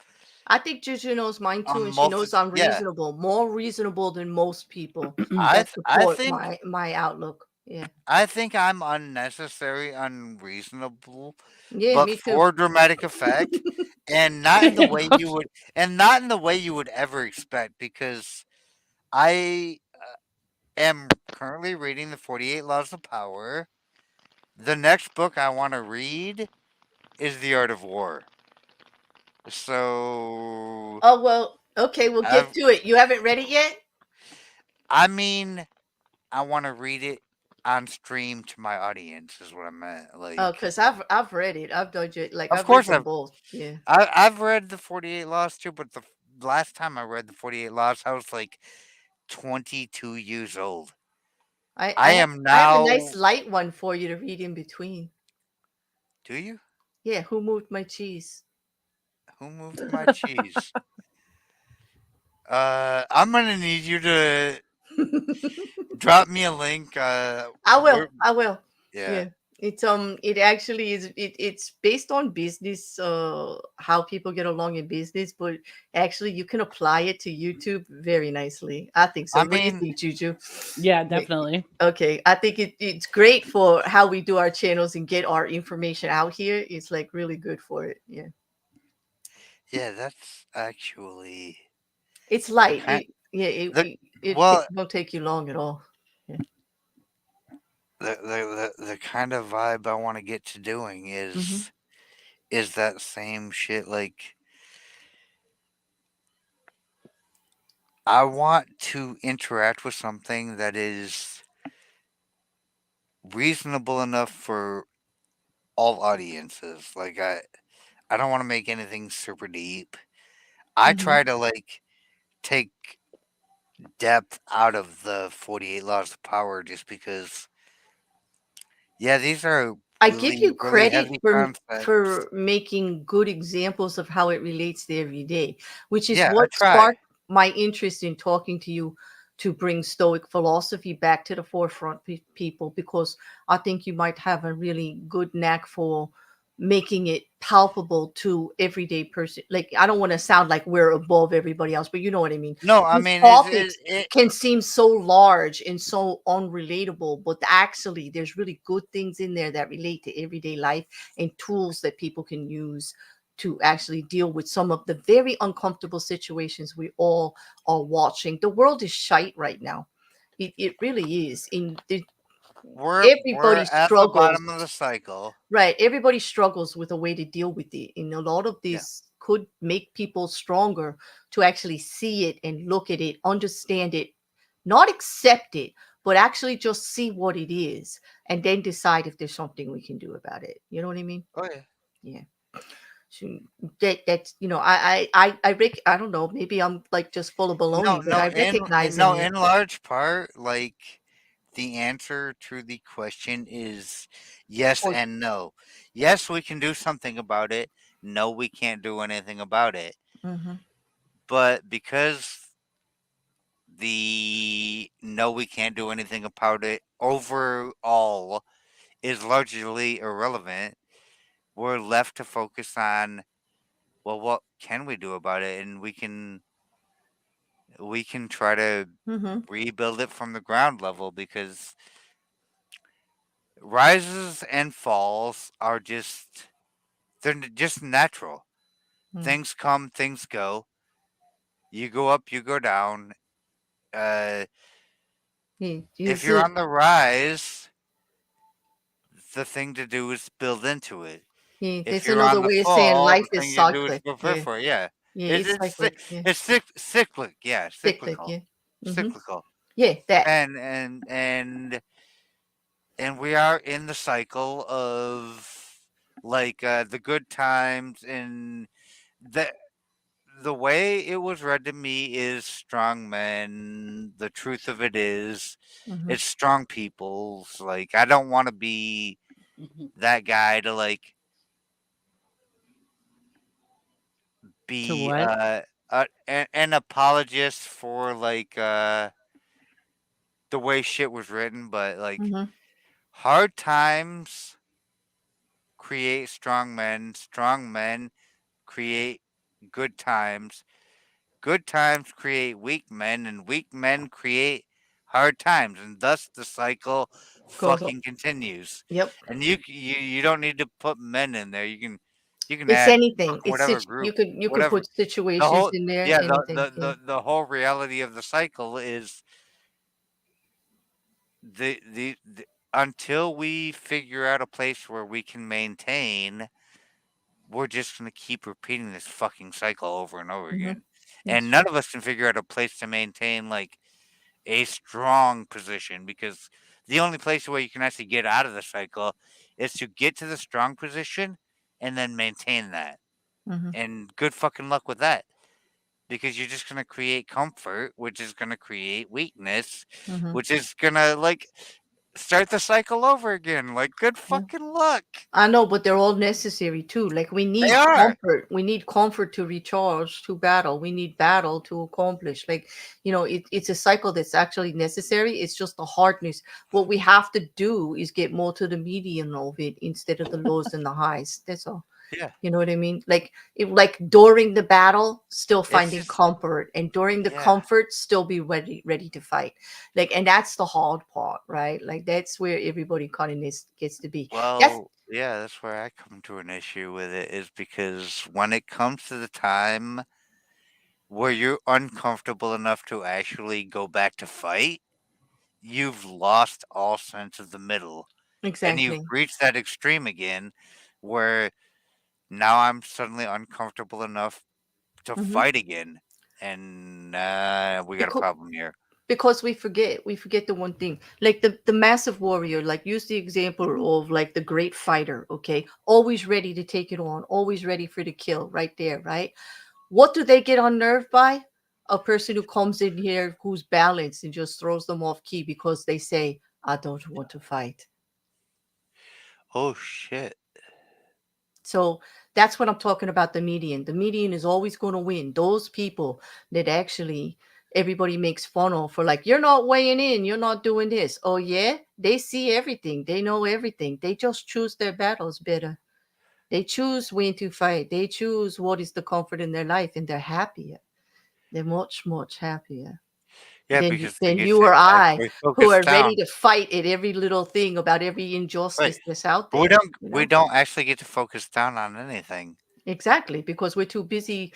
I think Juju knows mine too, on and she knows I'm yeah. reasonable, more reasonable than most people I that th- I support think my outlook. Yeah, I think I'm unnecessary, unreasonable, yeah, but me too. for dramatic effect, and not in the way you would, and not in the way you would ever expect, because I am currently reading the 48 Laws of Power. The next book I want to read is The Art of War. So Oh well, okay, we'll get I've, to it. You haven't read it yet? I mean, I want to read it on stream to my audience, is what I meant. Oh, Like, because I've read it. I've done it. Like of I've read course, them both. Yeah. I've read the 48 Laws too, but the last time I read the 48 Laws, I was like 22 years old. I am I have a nice now. light one for you to read in between. Do you? Yeah, who moved my cheese? Who moved my cheese? I'm gonna need you to drop me a link. I will. Where? I will. Yeah. Yeah. It actually is it's based on business, how people get along in business, but actually you can apply it to YouTube very nicely. I think I so. What do you mean, think, Juju? Yeah, Yeah. definitely. Okay. I think it's great for how we do our channels and get our information out here. It's like really good for it. Yeah. yeah, that's actually It's the light. kind. The It well, won't take you long at all. Yeah. the kind of vibe I want to get to doing Mm-hmm. is that same shit. Like, I want to interact with something that is reasonable enough for all audiences. Like, I don't want to make anything super deep. I Mm-hmm. try to like take depth out of the 48 Laws of Power just because, yeah, these are I give really, you really credit heavy for concepts. making good examples of how it relates to every day, which is Yeah, I what try. sparked my interest in talking to you to bring Stoic philosophy back to the forefront, people, because I think you might have a really good knack for making it palpable to everyday person. Like I don't want to sound like we're above everybody else, but you know what I mean. No, I These mean, topics can seem so large and so unrelatable, but actually there's really good things in there that relate to everyday life and tools that people can use to actually deal with some of the very uncomfortable situations we all are watching. The world is shite right now. It really is. we're Everybody at the struggles. bottom of the cycle. Right. Everybody struggles with a way to deal with it. And a lot of Yeah. this could make people stronger to actually see it and look at it, understand it, not accept it, but actually just see what it is and then decide if there's something we can do about it. You know what I mean? Oh yeah. Yeah. So that's I don't know, maybe I'm like just full of No, baloney, but no, I recognize in no, it. in large part, like the answer to the question is yes Or and no. Yes, we can do something about it. No, we can't do anything about it. mm-hmm, But because the no, we can't do anything about it overall is largely irrelevant, we're left to focus on, well, what can we do about it? And we can try to mm-hmm, rebuild it from the ground level, because rises and falls are just natural. mm. Things come, things go. You go up, you go down. Uh, Yeah, if use you're it. on the rise, the thing to do is build into it. Yeah, If there's you're another on the way of saying fall, life the is thing you do is cyclic. prepare Yeah. for it. Yeah, Yeah, it's it's it's cyclic. Yeah. cyclic. Yeah, Cyclic. Yeah. Mm-hmm. cyclical. Yeah, that. And we are in the cycle of, like, the good times, and the way it was read to me is strong men. The truth of it is, Mm-hmm. it's strong people's. Like, I don't want to be that guy to like To be what? an apologist for, like, the way shit was written, but like, Mm-hmm. hard times create strong men. Strong men create good times. Good times create weak men, and weak men create hard times, and thus the cycle Goes up. fucking continues. Yep. And you don't need to put men in there. You can It's add anything. fucking It's whatever you group, could whatever. put The situations whole in there, yeah, anything. Yeah. the whole reality of the cycle is the until we figure out a place where we can maintain, we're just gonna keep repeating this fucking cycle over and over Hmm. again. That's And true. none of us can figure out a place to maintain like a strong position, because the only place where you can actually get out of the cycle is to get to the strong position and then maintain that. Hmm. And good fucking luck with that, because you're just gonna create comfort, which is gonna create weakness, Hmm. which is gonna like start the cycle over again. Like good Yeah. fucking luck. I know, but they're all necessary too. Like we They need are. comfort. We need comfort to recharge, to battle. We need battle to accomplish. Like, it's a cycle that's actually necessary. It's just the hardness. What we have to do is get more to the median of it instead of the lows and the highs. That's all. Yeah. You know what I mean? Like during the battle, still It's finding just comfort, and during the yeah. comfort, still be ready to fight. And that's the hard part, right? Like that's where everybody kind of gets to be. That's Well, yeah, that's where I come to an issue with it, is because when it comes to the time where you're uncomfortable enough to actually go back to fight, you've lost all sense of the middle. And you've exactly. reached that extreme again where now I'm suddenly uncomfortable enough to Hmm. fight again. And we got a Because problem here. because we forget the one thing, like the massive warrior. Like use the example of like the great fighter. Okay, always ready to take it on, always ready for the kill, right there, right? What do they get unnerved by? A person who comes in here who's balanced and just throws them off key because they say, I don't want to fight. Oh, shit. So that's what I'm talking about. The median. The median is always going to win. Those people that actually everybody makes fun of for like, you're not weighing in, you're not doing this. Oh, yeah. They see everything, they know everything. They just choose their battles better. They choose when to fight. They choose what is the comfort in their life, and they're happier. They're much, much happier Yeah, because they than get you to or I, actually who focus are ready down. to fight at every little thing about every Right. injustice that's out But we there. don't we don't actually get to focus down on anything. Exactly, because we're too busy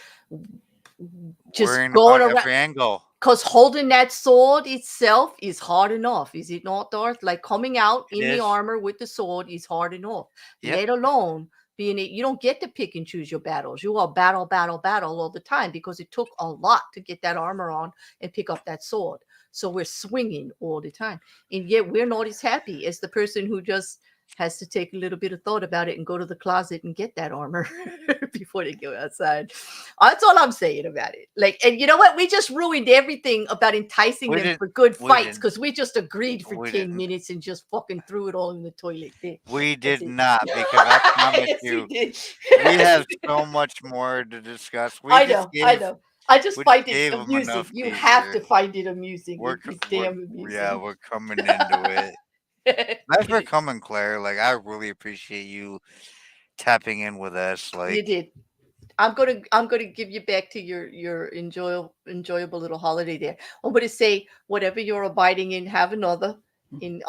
just Worrying going about around. every angle. Because holding that sword itself is hard enough, is it not, Darth? Like coming out It in the is. armor with the sword is hard enough. Yep. Let alone being it, you don't get to pick and choose your battles. You are battle, battle, battle all the time because it took a lot to get that armor on and pick up that sword. So we're swinging all the time, and yet we're not as happy as the person who just has to take a little bit of thought about it and go to the closet and get that armor before they go outside. That's all I'm saying about it. Like, and you know what? We just ruined everything about enticing We them didn't for good we fights didn't because we just agreed for we 10 didn't minutes and just fucking threw it all in the toilet. There. we That's did it. not, because I promise Yes, we you did. we have so much more to discuss. I know, I know. I just We just find it gave them amusing. enough You have teaser. to find it amusing. We're It's we're damn yeah, amusing. we're coming into it. It Thanks for is. coming, Claire. Like I really appreciate you tapping in with us. You Like did. I'm gonna give you back to your enjoyable little holiday there. I'm gonna say whatever you're abiding in, have another. And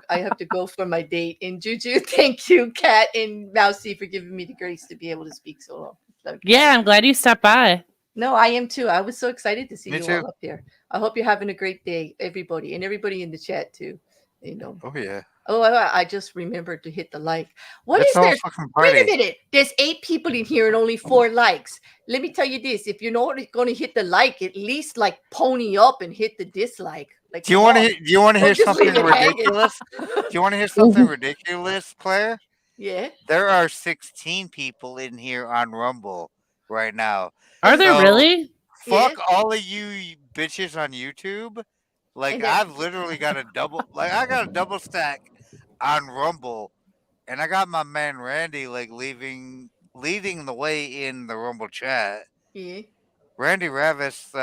I have to go for my date. And Juju, thank you, Kat and Mousy, for giving me the grace to be able to speak so long. So Yeah, excited. I'm glad you stopped by. No, I am too. I was so excited to see me you too. all up here. I hope you're having a great day, everybody, and everybody in the chat too. You know. Oh yeah. Oh, I just remembered to hit the like. What It's is a whole there? fucking Wait a party. minute. There's 8 people in here and only 4 likes. Let me tell you this: if you're not going to hit the like, at least like pony up and hit the dislike. Like, Do you come want to on! hear, do you want to hear Don't just leave something it hanging. ridiculous? Do you want to hear something ridiculous, Claire? Yeah. There are 16 people in here on Rumble right now. Are And there So really? yeah, fuck all of you bitches on YouTube. Like and that I've literally got a double like I got a double stack on Rumble, and I got my man Randy like leading the way in the Rumble chat. yeah. Randy Ravis,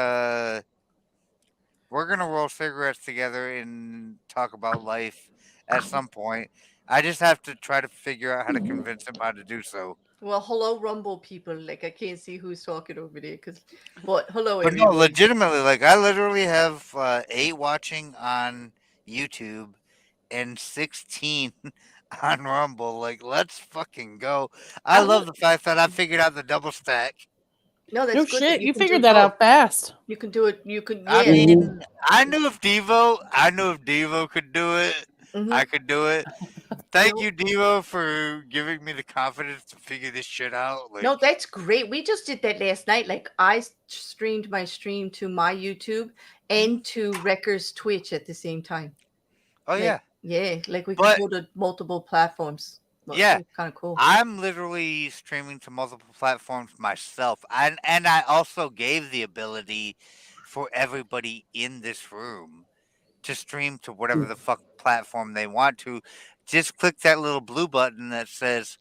we're gonna roll cigarettes together and talk about life at some point. I just have to try to figure out how to convince him how to do so. Well, hello, Rumble people. Like I can't see who's talking over there, but hello, But no, everybody. legitimately, like I literally have 8 watching on YouTube and 16 on Rumble. Like, let's fucking go. I I would. love the fact that I figured out the double stack. No, that's No good that shit, you you can do figured that both. out fast. You can do it. You can, I yeah. Mhm. mean, I knew if Devo could do it, Mm-hmm. I could do it. Thank No, you, Devo, for giving me the confidence to figure this shit out. no, Like, that's great. We just did that last night. Like streamed my stream to my YouTube and to Wrecker's Twitch at the same time. oh Like, yeah, yeah, like we could but go to multiple platforms. Well, yeah, it's kind of cool. I'm literally streaming to multiple platforms myself, and I also gave the ability for everybody in this room to stream to whatever the fuck platform they want to. Just click that little blue button that says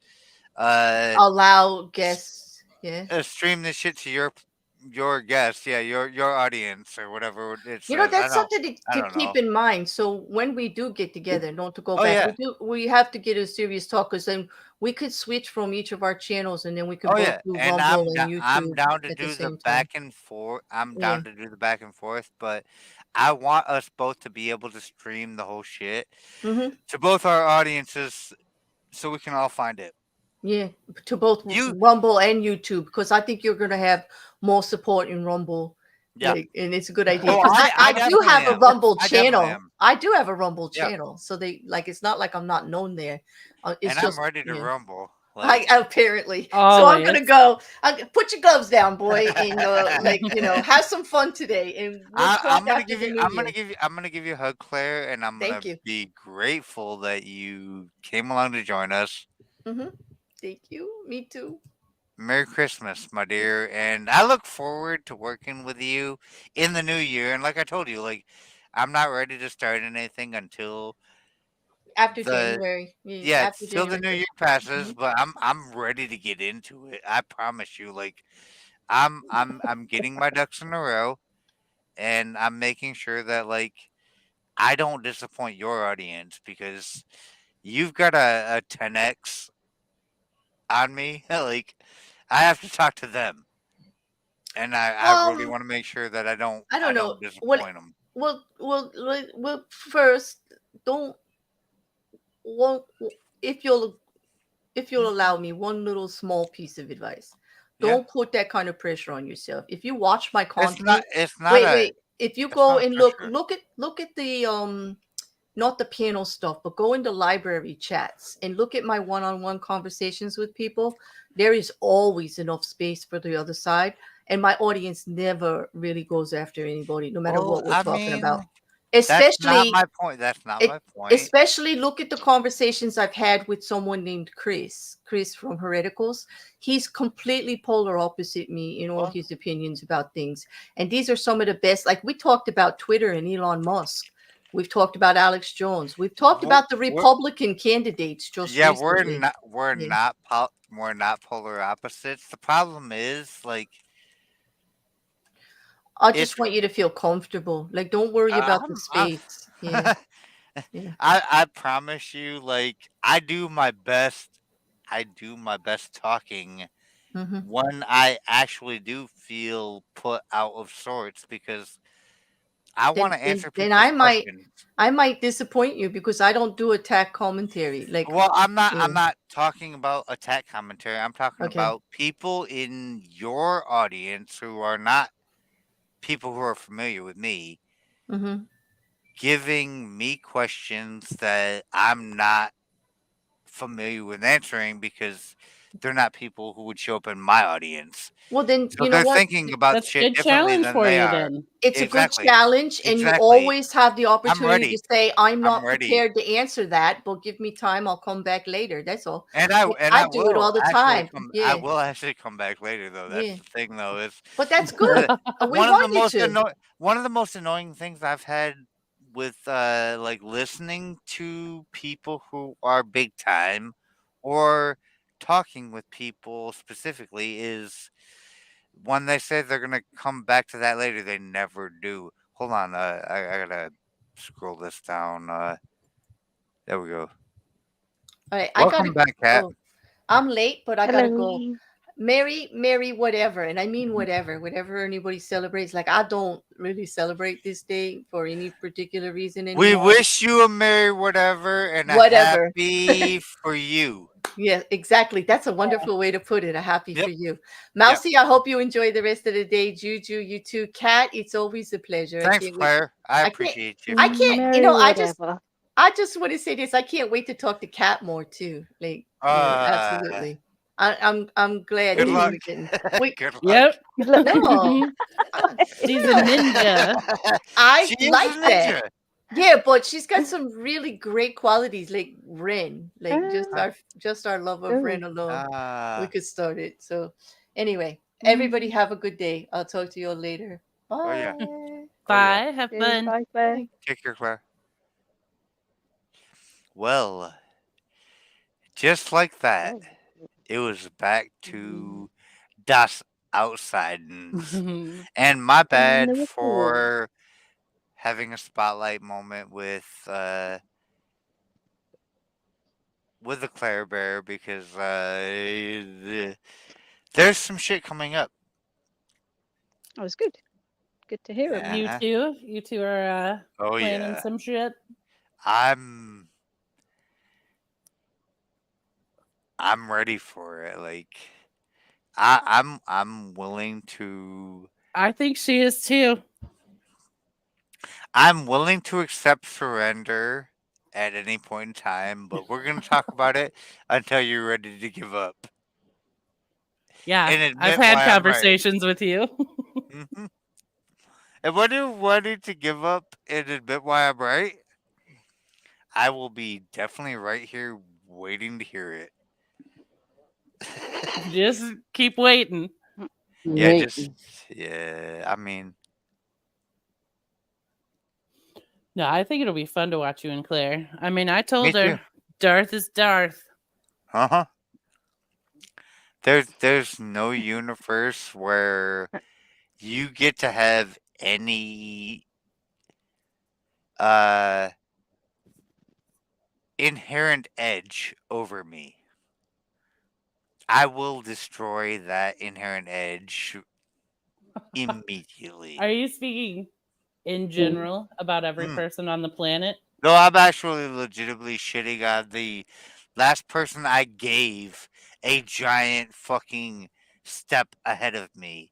Allow guests. Yeah. stream this shit to your guest, yeah, your audience or whatever it You know, says. that's something I to don't know. keep in mind. So when we do get together, not to go Oh back, yeah, we have to get a serious talk because then we could switch from each of our channels and then we could oh both yeah, do and Rumble and I'm YouTube down to at the do the same time. back and forth. I'm Yeah. down to do the back and forth, but I want us both to be able to stream the whole shit Mm-hmm. to both our audiences so we can all find it. Yeah. To both You, Rumble and YouTube because I think you're gonna have more support in Rumble. yeah. Like, and it's a good idea Oh, because I I do definitely have a am. Rumble I definitely channel. am. I do have a Rumble Yeah, channel, so they like it's not like I'm not known there. It's and I'm just ready to yeah. rumble. I Like, apparently. So I'm Always. gonna go. Put your gloves down, boy, and like have some fun today, and we'll talk I'm gonna after give the you. new year. I'm gonna give you a hug, Claire, and I'm gonna Thank you. be grateful that you came along to join us. Hmm. Thank you. Me too. Merry Christmas, my dear, and I look forward to working with you in the new year. And like I told you, like I'm not ready to start anything until After the January, yeah, yeah, after till the January new year 1st. passes. Hmm. But I'm ready to get into it. I promise you. Like I'm getting my ducks in a row, and I'm making sure that like I don't disappoint your audience because you've got a 10x on me. Like I have to talk to them, and I really Um, want to make sure that I I don't know. don't disappoint them. Well, first, don't won't if you'll allow me one little small piece of advice. Yeah, Don't put that kind of pressure on yourself. If you watch my it's not content, it's not wait, a wait. If you it's go not a and pressure. look at the not the panel stuff, but go into library chats and look at my one-on-one conversations with people. There is always enough space for the other side, and my audience never really goes after anybody, no matter Well, what we're I talking mean about. that's not Especially my point. That's not it, my point. especially look at the conversations I've had with someone named Chris from Hereticals. He's completely polar opposite me in all Well, his opinions about things. And these are some of the best. Like we talked about Twitter and Elon Musk. We've talked about Alex Jones. We've talked we're, about the we're Republican candidates just yeah, recently. Yeah. we're not polar opposites. The problem is like I it's just want you to feel comfortable. Like, don't worry about the I'm space. Yeah. Yeah. I promise you, like I do my best talking Hmm. when I actually do feel put out of sorts because I want Then, to answer then people's questions. I might disappoint you because I don't do attack commentary. Like, Well, I'm yeah. not talking about attack commentary. I'm talking Okay. about people in your audience who are not people who are familiar with me Hmm. giving me questions that I'm not familiar with answering because they're not people who would show up in my audience. Well, then So you know they're what? thinking about That's a shit good differently challenge than for they you are. then. It's a good Exactly. challenge, and you Exactly. always have the I'm opportunity to ready. say, "I'm I'm not ready. prepared to answer that, but give me time. I'll come back later." That's all. And I I do it will all the actually time. come I Yeah, will actually come back later though. That's yeah. the thing though. Is But that's the good. We want you to. one of the most annoying things I've had with like listening to people who are big time or talking with people specifically is when they say they're gonna come back to that later, they never do. Hold on, I gotta scroll this down. There we go. All right, I Welcome gotta back, Kat. go. I'm late, but I gotta go. Hello. Merry, whatever, and I mean whatever anybody celebrates. Like I don't really celebrate this day for any particular reason We anymore. wish you a merry whatever and a Whatever. happy for you. Yeah, exactly. That's a wonderful way to put it. A happy Yep. for you. Yep. Mousy, I hope you enjoy the rest of the day. Juju, you too. Cat, it's always a pleasure. Thanks, Claire. I I can't appreciate you. I can't, Merry whatever. I just want to say this. I can't wait to talk to Cat more too. Like, absolutely. I'm glad Good that luck. we're getting wait. Good luck. Yep. Good luck. No, She's a ninja. I She is like a that. ninja. Yeah, but she's got some really great qualities, like Ren, like Ah, just our love of Ren oh. alone. We Ah, could start it. So, anyway, everybody Mm. have a good day. I'll talk to you all later. oh yeah. Bye. Oh yeah. Bye. Have Cheers, fun. bye, Claire. Bye. Take care, Claire. Well, just like that, Oh. it was back Mm. to Das Outsidens. And my bad Never cool. for having a spotlight moment with the Claire Bear because there's some shit coming up. That was good. Good to hear about. You Uh-huh. two. You two are Oh planning yeah. some shit. I'm ready for it. Like I'm willing to I think she is too. accept surrender at any point in time, but we're gonna talk about it until you're ready to give up Yeah. and I've admit had why I'm right. conversations with you. Hmm. And when you're ready to give up and admit why I'm right, I will be definitely right here waiting to hear it. Just keep waiting. Yeah, Right. I mean, No, I think it'll be fun to watch you and Claire. I mean, I me told too. her Darth is Darth. Uh-huh. There's no universe where you get to have any uh inherent edge over me. I will destroy that inherent edge immediately. Are you speaking in general about every Mm. person on the planet? No, I'm actually legitimately shitting on the last person I gave a giant fucking step ahead of me.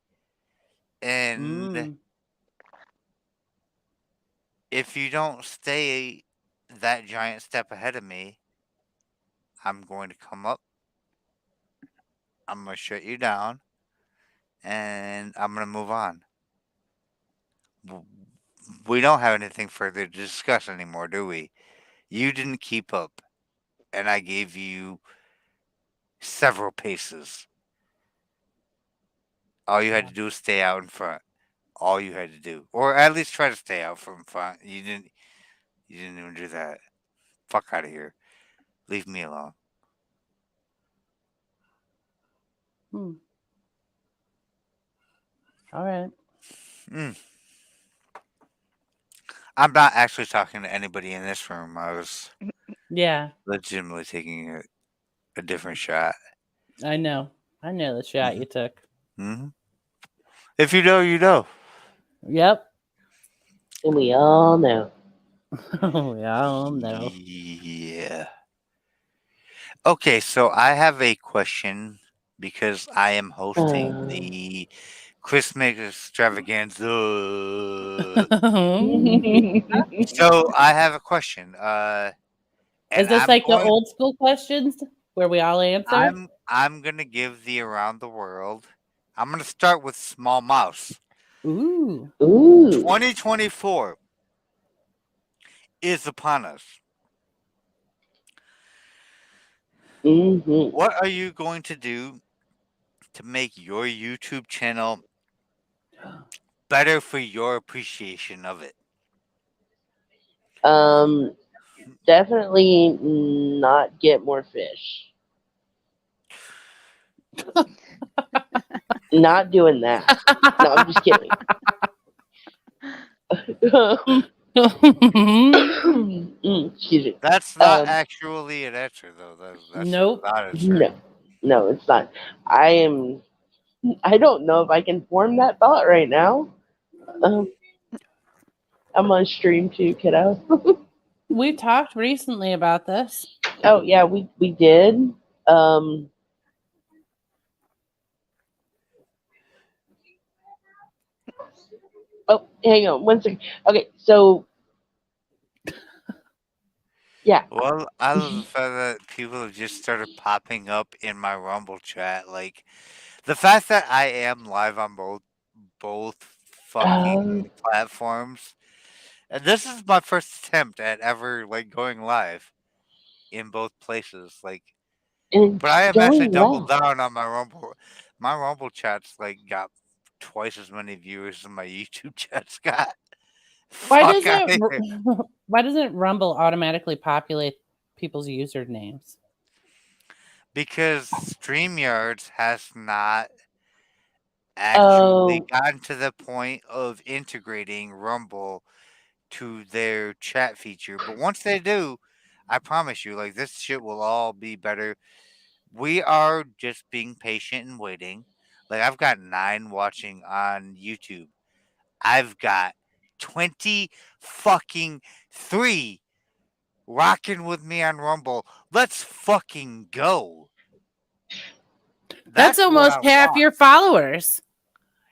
And Mm. if you don't stay that giant step ahead of me, I'm going to come up, I'm going to shut you down, and I'm going to move on. We don't have anything further to discuss anymore, do we? You didn't keep up, and I gave you several paces. All you had to do was stay out in front. All you had to do, or at least try to stay out from front. You didn't. You didn't even do that. Fuck out of here. Leave me alone. Hmm. All right. Mm. I'm not actually talking to anybody in this room. I was Yeah, legitimately taking a different shot. I know. I know the shot Mhm. you took. Hmm. If you know, you know. Yep. And we all know. We all know. Yeah. Okay, so I have a question because I am hosting Uh, the Christmas extravaganza. So I have a question. Is And this like the old school questions where we all answer? I'm gonna give the around the world. I'm gonna start with small mouse. Ooh. Ooh. 2024 is upon us. Mm-hmm. What are you going to do to make your YouTube channel better for your appreciation of it? Definitely not get more fish. Not doing that. No, I'm just kidding. Excuse me. That's not Um, actually an answer, though. That's Nope. not a answer. no, no, it's not. I am. I don't know if I can form that thought right now. Um, I'm on stream too, kiddo. We talked recently about this. Oh yeah, we did. Um, oh, hang on one second. Okay, so yeah. Well, I love the fact that people have just started popping up in my Rumble chat. Like the fact that I am live on both Um, fucking platforms. And this is my first attempt at ever like going live in both places. Like, and but I it's am actually going doubled well. down on my Rumble. My Rumble chat's like got twice as many viewers as my YouTube chat's got. Why Fuck does out it? here. Why doesn't Rumble automatically populate people's usernames? Because StreamYards has not actually Oh, gotten to the point of integrating Rumble to their chat feature. But once they do, I promise you, like this shit will all be better. We are just being patient and waiting. Like I've got 9 watching on YouTube. I've got 20 fucking 3 rocking with me on Rumble. Let's fucking go. That's That's what I almost half want. your followers.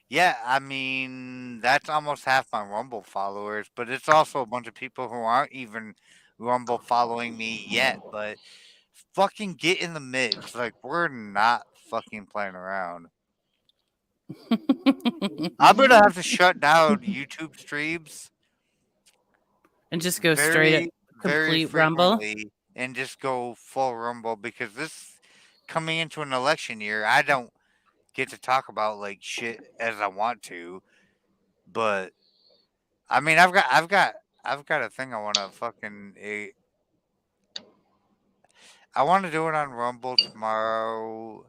Yeah, I mean, that's almost half my Rumble followers, but it's also a bunch of people who aren't even Rumble following me yet, but fucking get in the mix. Like, we're not fucking playing around. I'm gonna have to shut down YouTube streams And just go straight at very, very complete Rumble. frequently and just go full Rumble because this coming into an election year, I don't get to talk about like shit as I want to, but I mean, I've got a thing I want to fucking. I want to do it on Rumble tomorrow.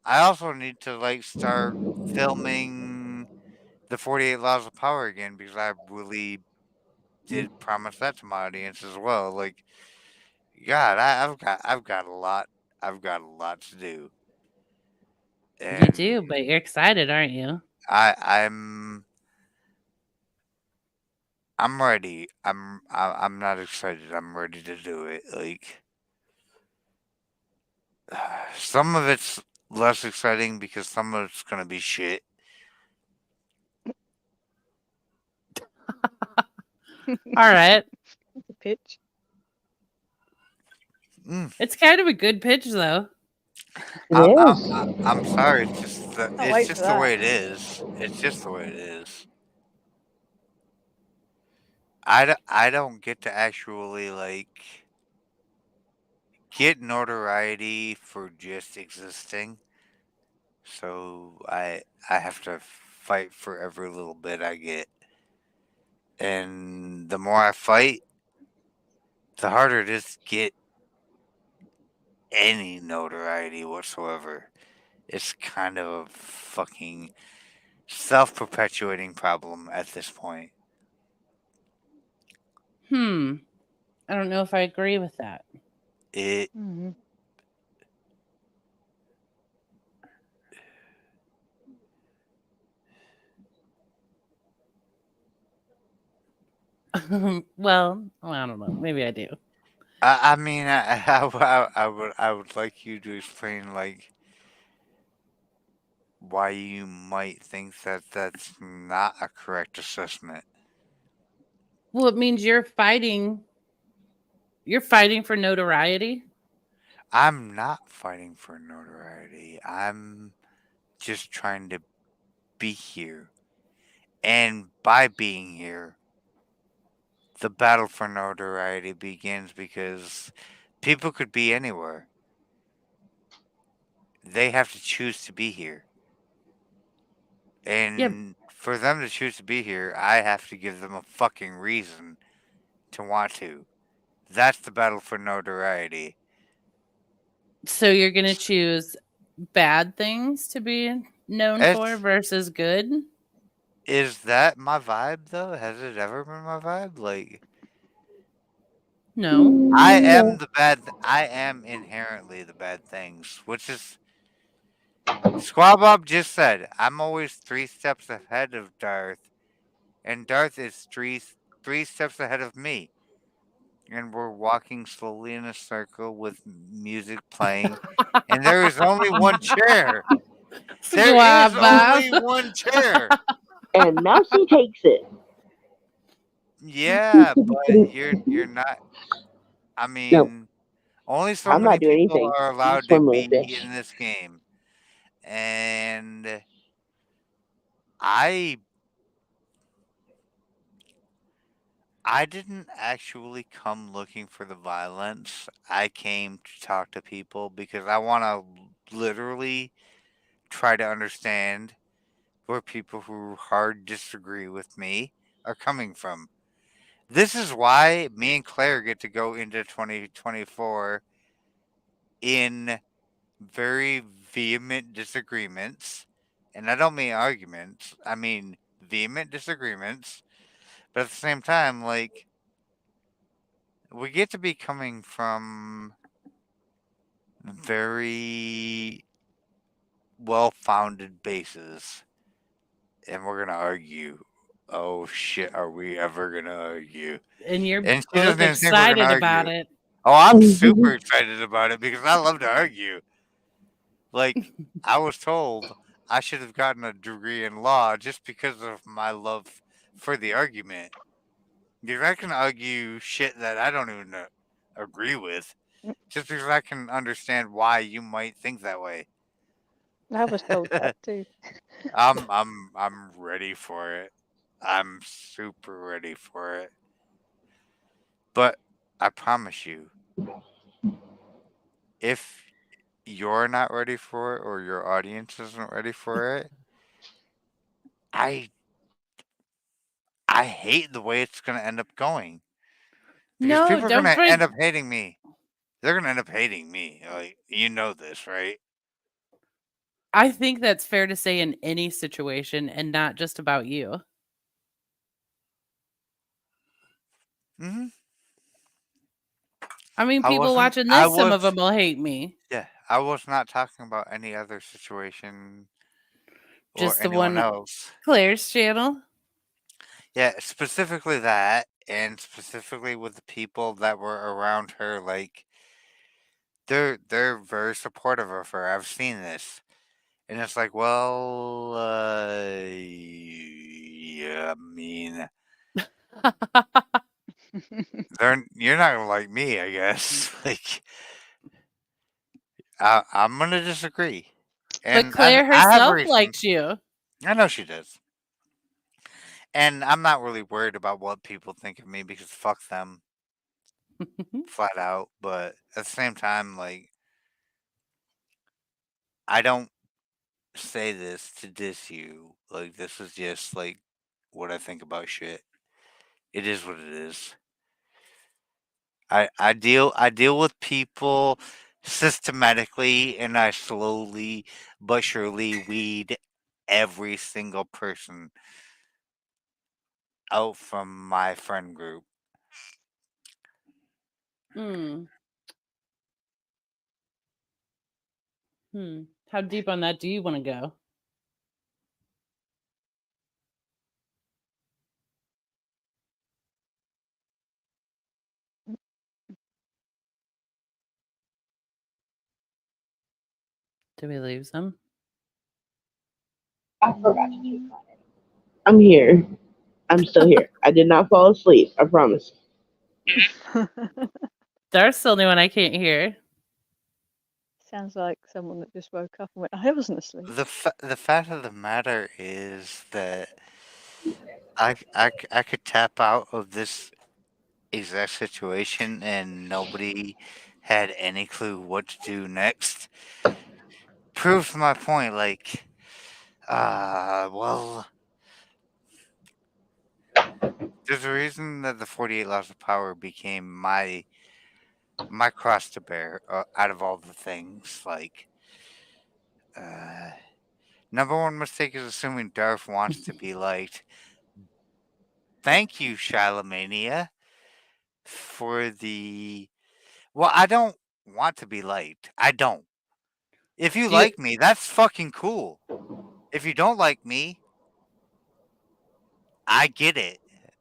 I also need to like start filming the 48 Laws of Power again because I really did promise that to my audience as well. Like, God, I've got a lot. I've got a lot to do, You and do, but you're excited, aren't you? I'm I'm ready. I'm not excited. I'm ready to do it. Like. Some of it's less exciting because some of it's gonna be shit. All right. That's a pitch. Mm. It's kind of a good pitch, though. it I'm is. I'm sorry. Can't It's wait for just the that. way it is. It's just the way it is. I don't get to actually like get notoriety for just existing. So I have to fight for every little bit I get. And the more I fight, the harder it is to get any notoriety whatsoever. It's kind of a fucking self-perpetuating problem at this point. I don't know if I agree with that. It Mhm. Well, I don't know. Maybe I do. I mean I would like you to explain like why you might think that that's not a correct assessment. Well, it means you're fighting. You're fighting for notoriety. I'm not fighting for notoriety. I'm just trying to be here. And by being here, the battle for notoriety begins because people could be anywhere. They have to choose to be here. Yeah. And for them to choose to be here, I have to give them a fucking reason to want to. That's the battle for notoriety. So you're gonna choose bad things to be known for It's versus good. Is that my vibe though? Has it ever been my vibe? Like No. I am No. the bad. I am inherently the bad things, which is Squab Bob just said. I'm always 3 steps ahead of Darth, and Darth is three steps ahead of me, and we're walking slowly in a circle with music playing, and there is only one chair. There is Squab Bob. only one chair. And Mousy takes it. Yeah, but you're not. I No, mean, only so I'm many not doing people anything. are You allowed to swim, little be fish. in this game, and I I didn't actually come looking for the violence. I came to talk to people because I want to literally try to understand where people who hard disagree with me are coming from. This is why me and Claire get to go into 2024 in very vehement disagreements. And I don't mean arguments, I mean vehement disagreements. But at the same time, like, we get to be coming from very well founded bases. And we're going to argue. Oh shit, are we ever going to argue? And you're And she both doesn't even think we're going to excited about argue. it. Oh, I'm super excited about it because I love to argue. Like, I was told I should have gotten a degree in law just because of my love for the argument. Because I can argue shit that I don't even agree with, just because I can understand why you might think that way. I was told that too. I'm ready for it. I'm super ready for it. But I promise you, if you're not ready for it or your audience isn't ready for it, I I hate the way it's gonna end up going. Because No, people are don't gonna end bring. up hating me. They're gonna end up hating me. Like, you know this, right? I think that's fair to say in any situation and not just about you. Hmm. I mean, I people wasn't. watching I this, some of was. them will hate me. Yeah, I was not talking about any other situation or Just the anyone one else. Claire's channel. Yeah, specifically that, and specifically with the people that were around her. Like, they're very supportive of her. I've seen this, and it's like, well, yeah. I mean, you're not gonna like me, I guess. Like, I'm gonna disagree, But and Claire I have herself reasons. likes you. I know she does, and I'm not really worried about what people think of me because fuck them, flat out. But at the same time, like, I don't say this to diss you. Like, this is just like what I think about shit. It is what it is. I deal with people systematically, and I slowly but surely weed every single person out from my friend group. Hmm. How deep on that do you want to go? Do we lose them? I forgot to take that. I'm here. I'm still here. I did not fall asleep. I promise. Darth's the only one I can't hear. Sounds like someone that just woke up and went, I wasn't asleep. The fact of the matter is that I could tap out of this exact situation and nobody had any clue what to do next. Proves my point. Like, well, there's a reason that the 48 Laws of Power became my cross to bear out of all the things. Like, uh, Number one mistake is assuming Darth wants to be liked. Thank you, Shilomania, for the. Well, I don't want to be liked. I don't. If you Do you like me, that's fucking cool. If you don't like me, I get it.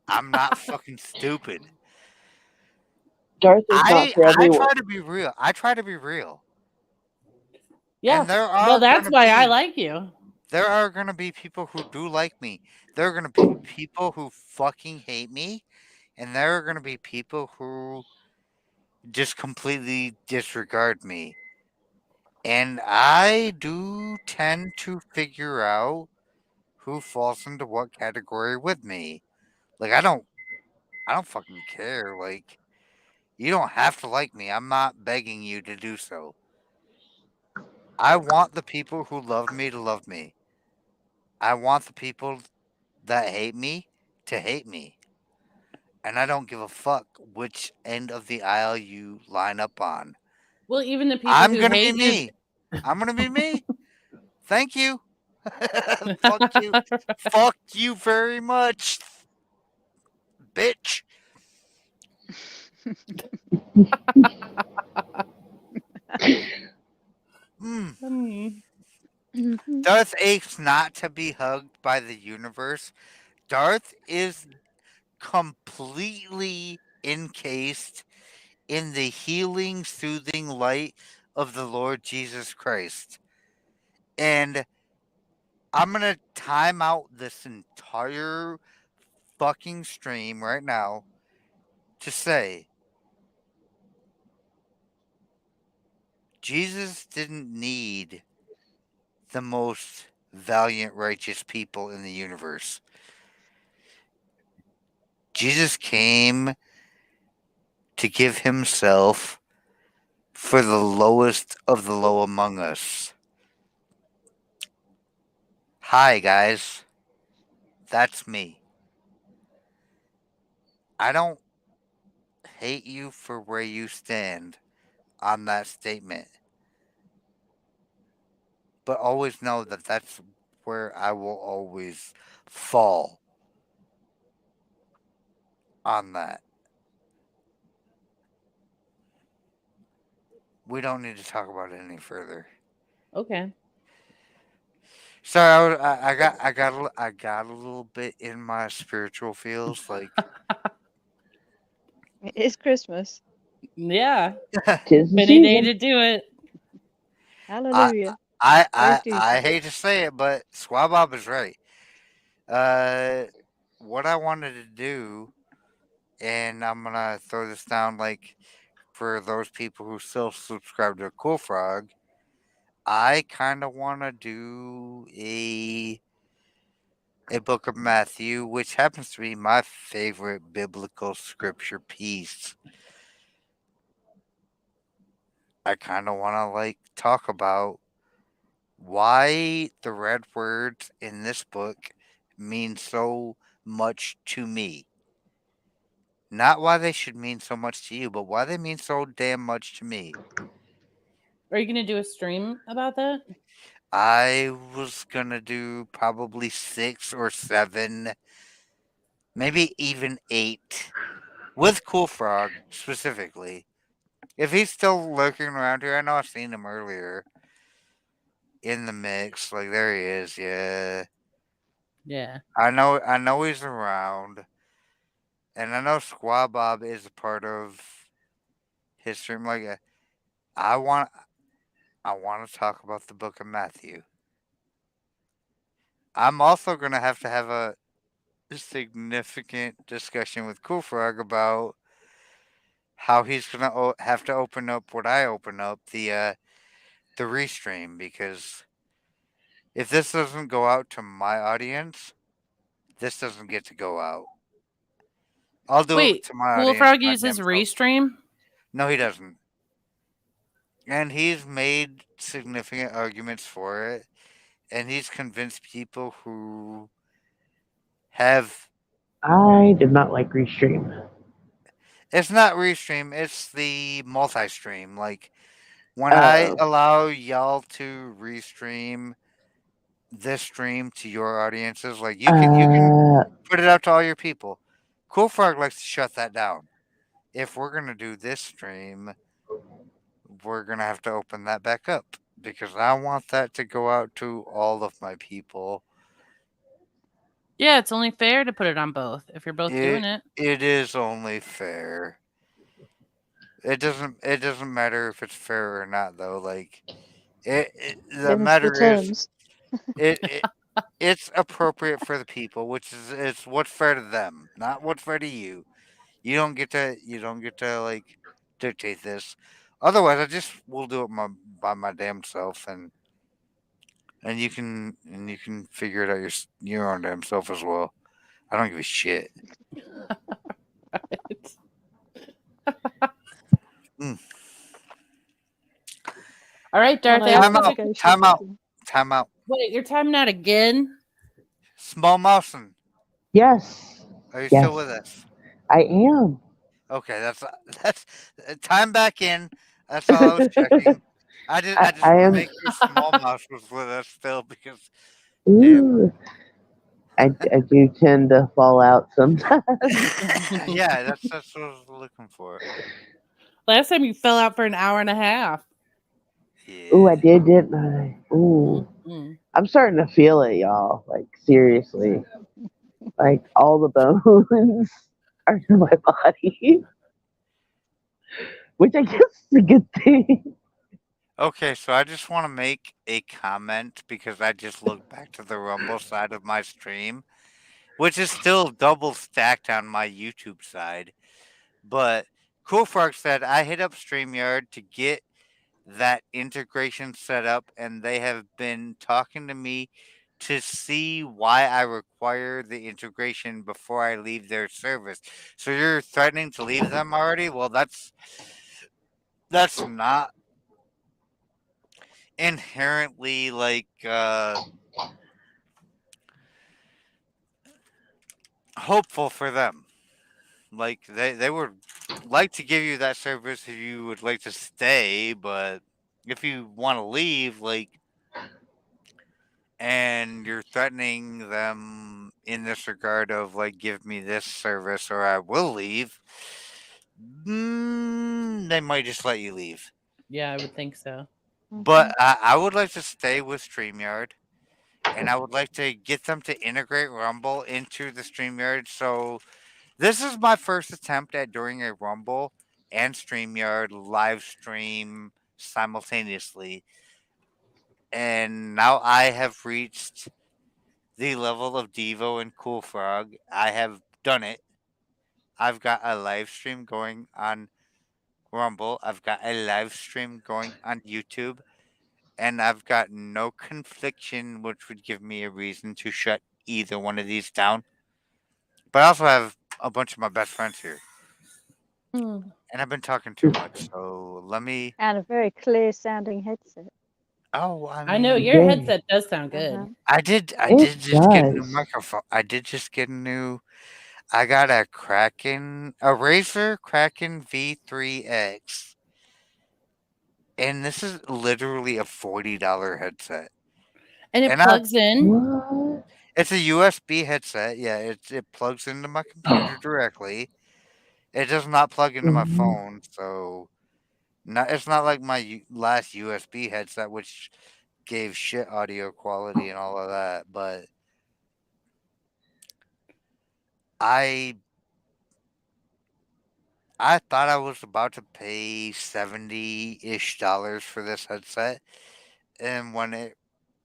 I'm not fucking stupid. Darth is not for I everyone. try to be real. I try to be real. Yeah. And Well, that's why I like you. there are gonna be people who do like me. There are gonna be people who fucking hate me, and there are gonna be people who just completely disregard me. And I do tend to figure out who falls into what category with me. Like I don't fucking care. Like you don't have to like me. I'm not begging you to do so. I want the people who love me to love me. I want the people that hate me to hate me. And I don't give a fuck which end of the aisle you line up on. Well, even the people I'm who gonna be hate you. me. I'm gonna be me. Thank you. Fuck you. Fuck you very much, bitch. Mm. Hmm. Darth aches not to be hugged by the universe. Darth is completely encased in the healing, soothing light of the Lord Jesus Christ. And I'm going to time out this entire fucking stream right now to say Jesus didn't need the most valiant, righteous people in the universe. Jesus came to give himself for the lowest of the low among us. Hi, guys. That's me. I don't hate you for where you stand on that statement, but always know that that's where I will always fall on that. We don't need to talk about it any further. Okay. Sorry, I got a little bit in my spiritual feels. Like It is Christmas. Yeah. 'Tis the Any day season. to do it. I Hallelujah. I Praise Jesus. I hate to say it, but Squabob is right. Uh, what I wanted to do, and I'm gonna throw this down like for those people who still subscribe to Cool Frog. I kind of want to do a book of Matthew, which happens to be my favorite biblical scripture piece. I kind of want to like talk about why the red words in this book mean so much to me. Not why they should mean so much to you, but why they mean so damn much to me. Are you going to do a stream about that? I was gonna do probably 6 or 7, maybe even 8, with Cool Frog specifically. If he's still lurking around here, I know I've seen him earlier in the mix. Like there he is, yeah. Yeah. I know he's around, and I know Squaw Bob is a part of his stream. Like I want, I want to talk about the Book of Matthew. I'm also gonna have to have a significant discussion with Cool Frog about how he's gonna have to open up what I open up the restream, because if this doesn't go out to my audience, this doesn't get to go out. I'll do it Wait, to my Cool audience Frog by uses himself. Restream? No, he doesn't. And he's made significant arguments for it, and he's convinced people who have. I did not like Restream. It's not restream, it's the multi stream. Like when I Oh, allow y'all to restream this stream to your audiences. Like you can put it out to all your people. Cool Frog likes to shut that down. If we're gonna do this stream, we're gonna have to open that back up because I want that to go out to all of my people. Yeah, it's only fair to put it on both if you're both doing It it. it is only fair. It doesn't matter if it's fair or not though. Like the Them the matter is terms. it it's appropriate for the people, which is it's what's fair to them, not what's fair to you. You don't get to like dictate this. Otherwise, I just will do it by my damn self, and you can figure it out your own damn self as well. I don't give a shit. Mm. All right, Oh Darth, no, ask Time you're us out. a Time out. negotiating. Time out. wait, you're timing out again? Small Mousin, Yes. are you still Yes. with us? I am. Okay, that's time back in. That's all I was checking. I just I want to am. make sure Small Mouse was with us still because damn. Ooh. I do tend to fall out sometimes. Yeah, that's what I was looking for. Last time you fell out for an hour and a half. Ooh, I Yeah. did, didn't I? Ooh. Mhm. I'm starting to feel it, y'all. Like, seriously. Like, all the bones are in my body, which I guess is a good thing. Okay, so I just want to make a comment because I just looked back to the Rumble side of my stream, which is still double stacked on my YouTube side. But Cool Frog said I hit up StreamYard to get that integration set up, and they have been talking to me to see why I require the integration before I leave their service. So you're threatening to leave them already? Well, that's not inherently like hopeful for them. Like they would like to give you that service if you would like to stay, but if you want to leave, like, and you're threatening them in this regard of like give me this service or I will leave, they might just let you leave. Yeah, I would think so. But Mhm. I would like to stay with StreamYard, and I would like to get them to integrate Rumble into the StreamYard. So this is my first attempt at doing a Rumble and StreamYard live stream simultaneously. And now I have reached the level of Devo and Cool Frog. I have done it. I've got a live stream going on Rumble. I've got a live stream going on YouTube. And I've got no confliction which would give me a reason to shut either one of these down. But I also have a bunch of my best friends here. Hmm. And I've been talking too much, so let me. And a very clear sounding headset. Oh, I I know mean, your Very. headset does sound Uh-huh. good. I It did just get a new does. microphone. I did just get a new. I got a Razer Kraken V3X, and this is literally a $40 headset. And it And I, plugs in. What? it's a USB headset. Yeah, it plugs into my computer directly. It does not plug into my Mhm. phone, so it's not like my last USB headset, which gave shit audio quality and all of that. But I I thought I was about to pay $70-ish for this headset, and when it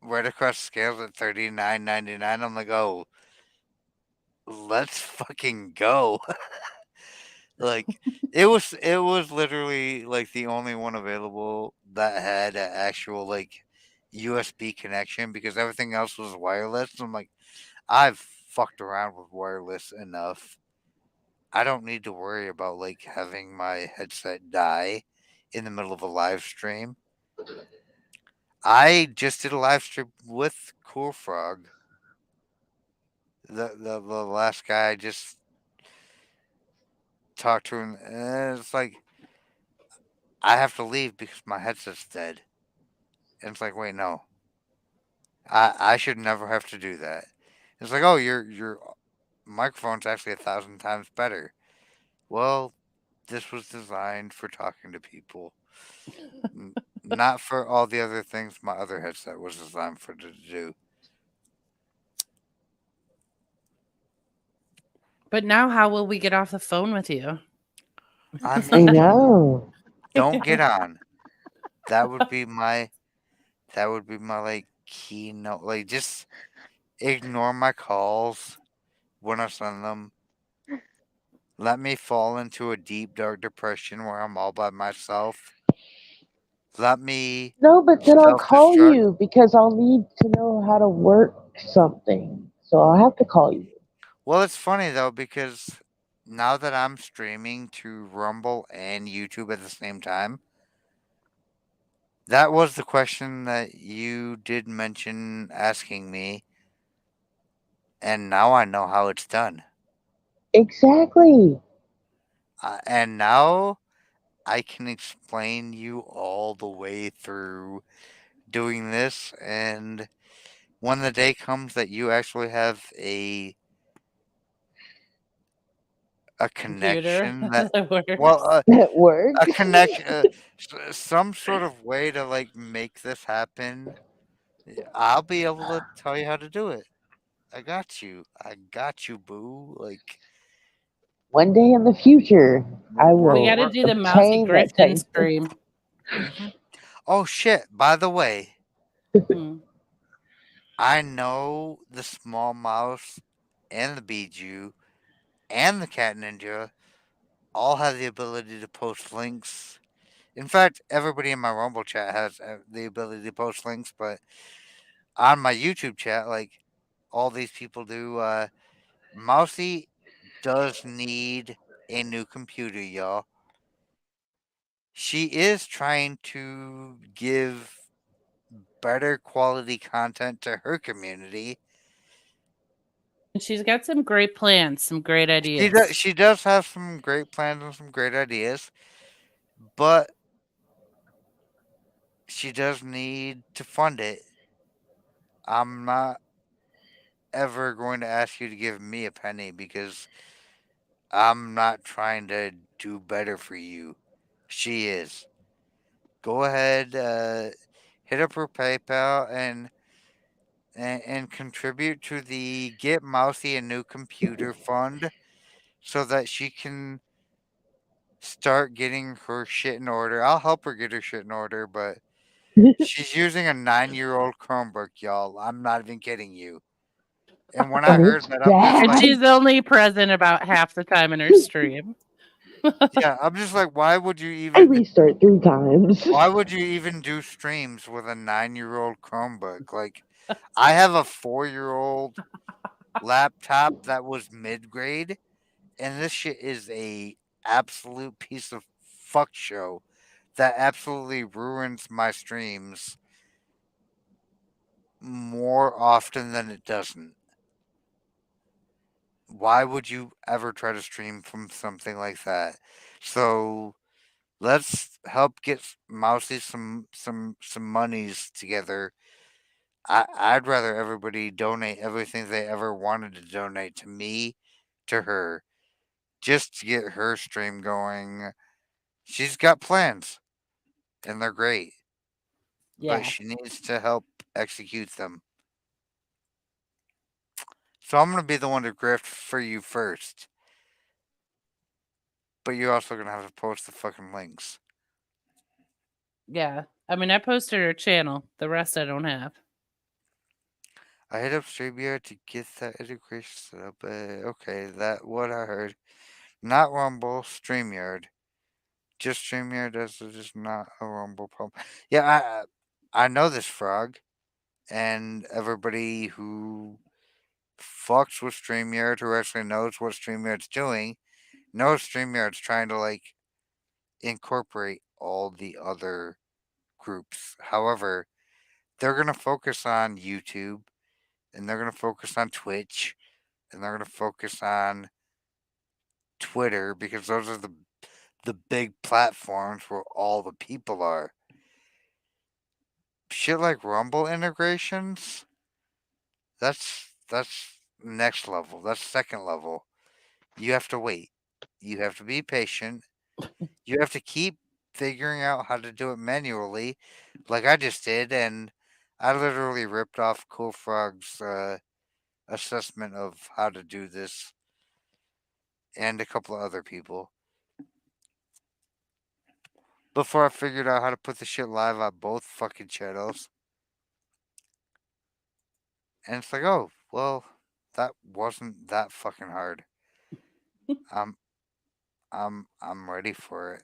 right across the scales at $39.99, I'm like, oh, let's fucking go. Like it was literally like the only one available that had an actual like USB connection because everything else was wireless. I'm like, I've fucked around with wireless enough. I don't need to worry about like having my headset die in the middle of a live stream. I just did a live stream with Cool Frog. The last guy I just talked to him, and it's like I have to leave because my headset's dead. And it's like, wait, no. I should never have to do that. It's like, oh, your microphone's actually 1,000 times better. Well, this was designed for talking to people, n- not for all the other things my other headset was designed for to do. But now, how will we get off the phone with you? I I mean, know. don't get on. That would be my like keynote. Like just ignore my calls when I send them. Let me fall into a deep dark depression where I'm all by myself. Let me No, but then I'll self call destruct. you because I'll need to know how to work something. So I'll have to call you. Well, it's funny though because now that I'm streaming to Rumble and YouTube at the same time, that was the question that you did mention asking me, and now I know how it's done. Exactly. And now I can explain you all the way through doing this. And when the day comes that you actually have a Computer connection that, that well, works. At work. a connection, some sort of way to like make this happen, I'll be able to tell you how to do it. I got you. I got you, boo. Like One day in the future, I We we're got to will we're. do the Mousy obtain that Grifton type. stream. hmm Oh shit! By the way, Hmm. I know the small mouse and the Bijou and the cat ninja all have the ability to post links. In fact, everybody in my Rumble chat has the ability to post links, but on my YouTube chat, like all these people do, Mousy does need a new computer, y'all. She is trying to give better quality content to her community. And she's got some great plans, some great She does. ideas. She does have some great plans and some great ideas, but she does need to fund it. I'm not ever going to ask you to give me a penny because I'm not trying to do better for you. She is. Go ahead, hit up her PayPal and contribute to the Get Mousy a New Computer Fund so that she can start getting her shit in order. I'll help her get her shit in order, but she's using a 9-year-old Chromebook, y'all. I'm not even kidding you. And when I And heard it's that, I'm just And like, bad. she's only present about half the time in her stream. yeah, I'm just like, I restart 3 times. why would you even do streams with a 9-year-old Chromebook? Like, I have a 4-year-old laptop that was mid grade, and this shit is a absolute piece of fuck show that absolutely ruins my streams more often than it doesn't. Why would you ever try to stream from something like that? So let's help get Mousy some monies together. I'd rather everybody donate everything they ever wanted to donate to me, to her, just to get her stream going. She's got plans, and they're great, but Yeah. she needs to help execute them. So I'm gonna be the one to grift for you first, but you're also gonna have to post the fucking links. Yeah. I mean, I posted her channel. The rest I don't have. I hit up StreamYard to get that integration set up. Okay, that what I heard. Not Rumble, StreamYard. Just StreamYard. That's just not a Rumble problem. Yeah, I know this frog, and everybody who fucks with StreamYard, who actually knows what StreamYard's doing, knows StreamYard's trying to like incorporate all the other groups. However, they're gonna focus on YouTube, and they're gonna focus on Twitch, and they're gonna focus on Twitter because those are the big platforms where all the people are. Shit like Rumble integrations, That's next level. That's second level. You have to wait. You have to be patient. You have to keep figuring out how to do it manually, like I just did, and I literally ripped off Cool Frog's assessment of how to do this, and a couple of other people, before I figured out how to put the shit live on both fucking channels. And it's like, oh, well, that wasn't that fucking hard. I'm I'm ready for it.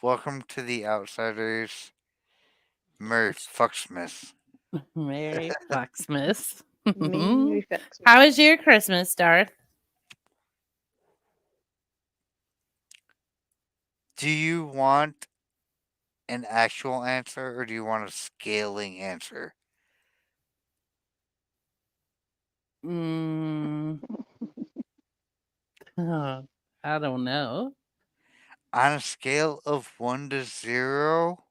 Welcome to the Outsiders, Murray Fucksmith. Merry Fucksmith. Merry Fucksmith. How was your Christmas, Darth? Do you want an actual answer or do you want a scaling answer? Mm, oh, I don't know. On a scale of 1 to 0,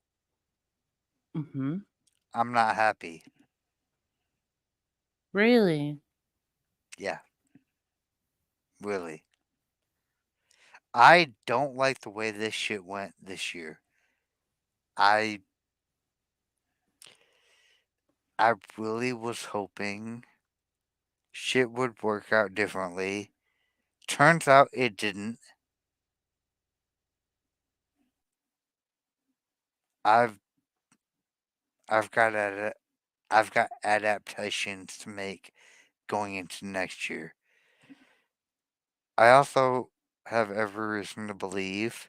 Hmm. I'm not happy. Really? Yeah, really. I don't like the way this shit went this year. I I really was hoping shit would work out differently. Turns out it didn't. I've I've got I've got adaptations to make going into next year. I also have every reason to believe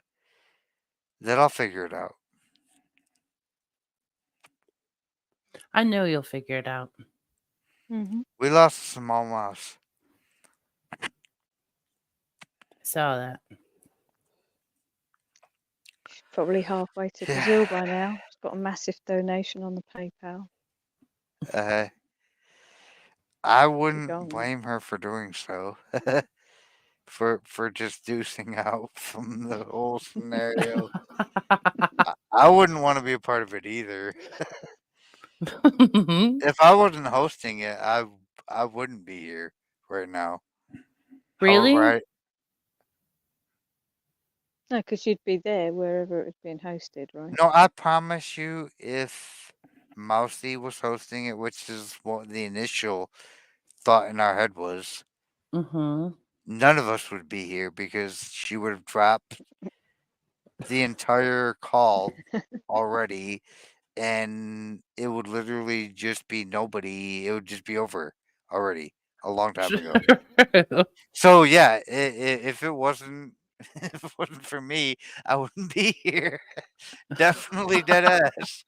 that I'll figure it out. I know you'll figure it out. Mhm. We lost a small mouse. I saw that. She's probably halfway to Brazil by now. She's got a massive donation on the PayPal. Uh, I She's wouldn't gone. blame her for doing so. For just deucing out from the whole scenario. I wouldn't want to be a part of it either. If I wasn't hosting it, I wouldn't be here right now. However, Really? No, because you'd be there wherever it was being hosted, right? no, I promise you, if Mousy was hosting it, which is what the initial thought in our head was, Mm-hmm. none of us would be here because she would have dropped the entire call already, and it would literally just be nobody. It would just be over already a long time ago. So yeah, if it wasn't if it wasn't for me, I wouldn't be here. Definitely dead ass.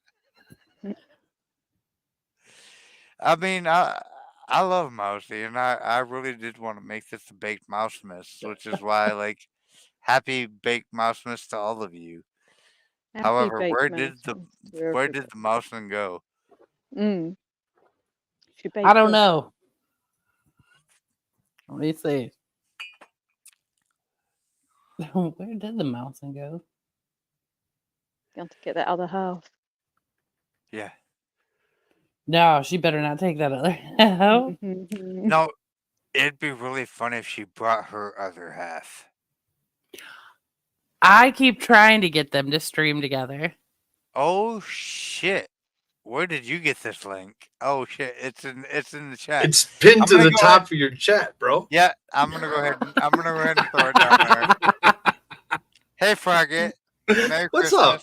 I mean, I love Mousy, and I really did want to make this a baked mouse mess, which is why like happy baked mouse mess to all of you. Happy However, baked where mouse did the to where everybody. did the mouseman go? Mm. She baked I don't up. know. Let me see. Where did the mouse go? Gone to get that other half. Yeah. No, she better not take that other half. No, it'd be really funny if she brought her other half. I keep trying to get them to stream together. Oh shit. Where did you get this link? Oh shit, it's in the chat. It's pinned I'm to gonna the go top ahead. of your chat, bro. Yeah, I'm gonna go ahead and throw it down there. Hey Frogget. Merry What's Christmas. up?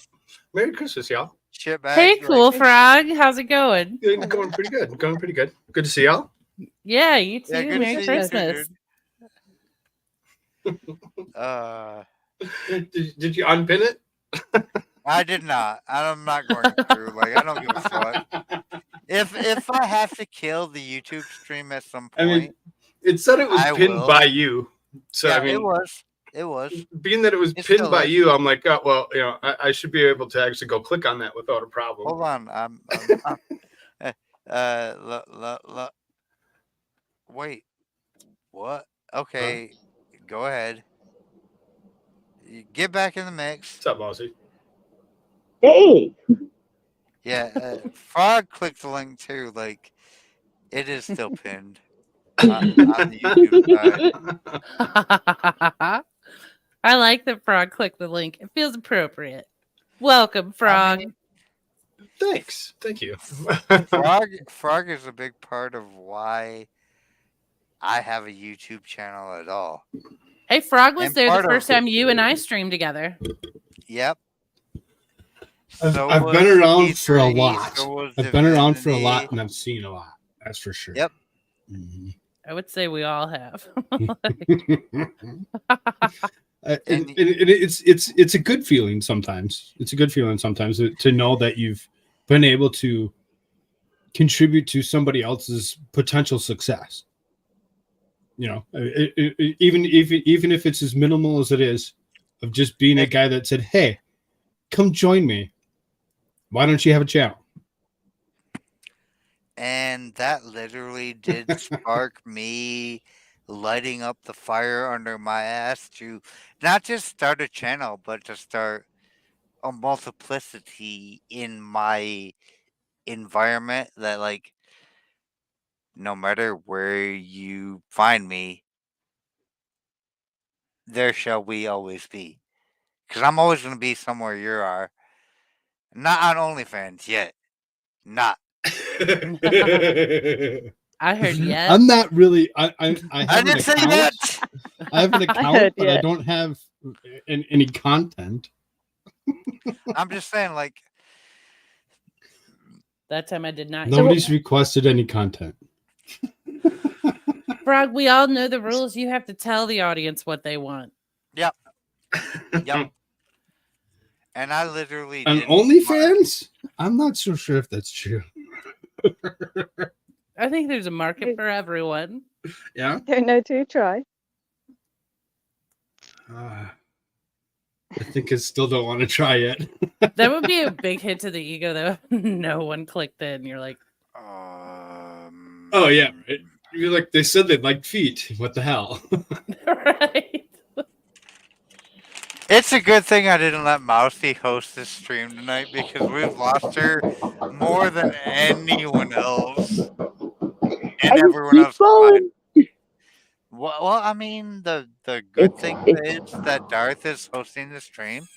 Merry Christmas, y'all. Shitbag. Hey, Cool like, Frog. How's it going? Going pretty good. Going pretty good. Good to see y'all. Yeah, you too. yeah, good Merry to see you too, Christmas. dude. Did you unpin it? I did not. I'm not going to. Like, I don't give a fuck. If I have to kill the YouTube stream at some I point, mean, it said it was I pinned will. by you. So, Yeah, I mean, it was. It was. being that it was It pinned still by is. you, I'm like, oh, well, you know, I should be able to actually go click on that without a problem. Hold on. Wait. What? Okay. Go ahead. Get back in the mix. What's up, Mousy? Hey, Yeah, Frog clicked the link too. Like, it is still pinned on the YouTube side. I like that Frog clicked the link. It feels appropriate. Welcome, Frog. Thanks. Thank you. Frog is a big part of why I have a YouTube channel at all. Hey, Frog was And there the part of- first time you and I streamed together. Yep. I've was been around for a E3, lot. so was I've been around for a Divinity. lot, and I've seen a lot. That's for sure. Yep. Mhm. I would say we all have. And it's a good feeling sometimes. It's a good feeling sometimes to know that you've been able to contribute to somebody else's potential success. You know, even if it's as minimal as it is, of just being a guy that said, "Hey, come join me. Why don't you have a channel?" And that literally did spark me lighting up the fire under my ass to not just start a channel, but to start a multiplicity in my environment that, like, no matter where you find me, there shall we always be. Because I'm always going to be somewhere you are. Not on OnlyFans yet. Not. I heard yes. I'm not really. I have I an didn't say account. that. I have an heard account, but I yes. don't have any content. I'm just saying, like, That time I did not. Nobody's requested any content. Frog, we all know the rules. You have to tell the audience what they want. yep. And I literally On did OnlyFans? I'm not so sure if that's true. I think there's a market for everyone. Yeah. Don't know to try. I think I still don't want to try it. That would be a big hit to the ego, though. No one clicked it, and you're like, Oh yeah, right. You're like, they said they liked feet. What the hell? right? It's a good thing I didn't let Mousy host this stream tonight because we've lost her more than anyone else. And I just everyone keep else going. combined. Well, I mean, the good thing is that Darth is hosting the stream.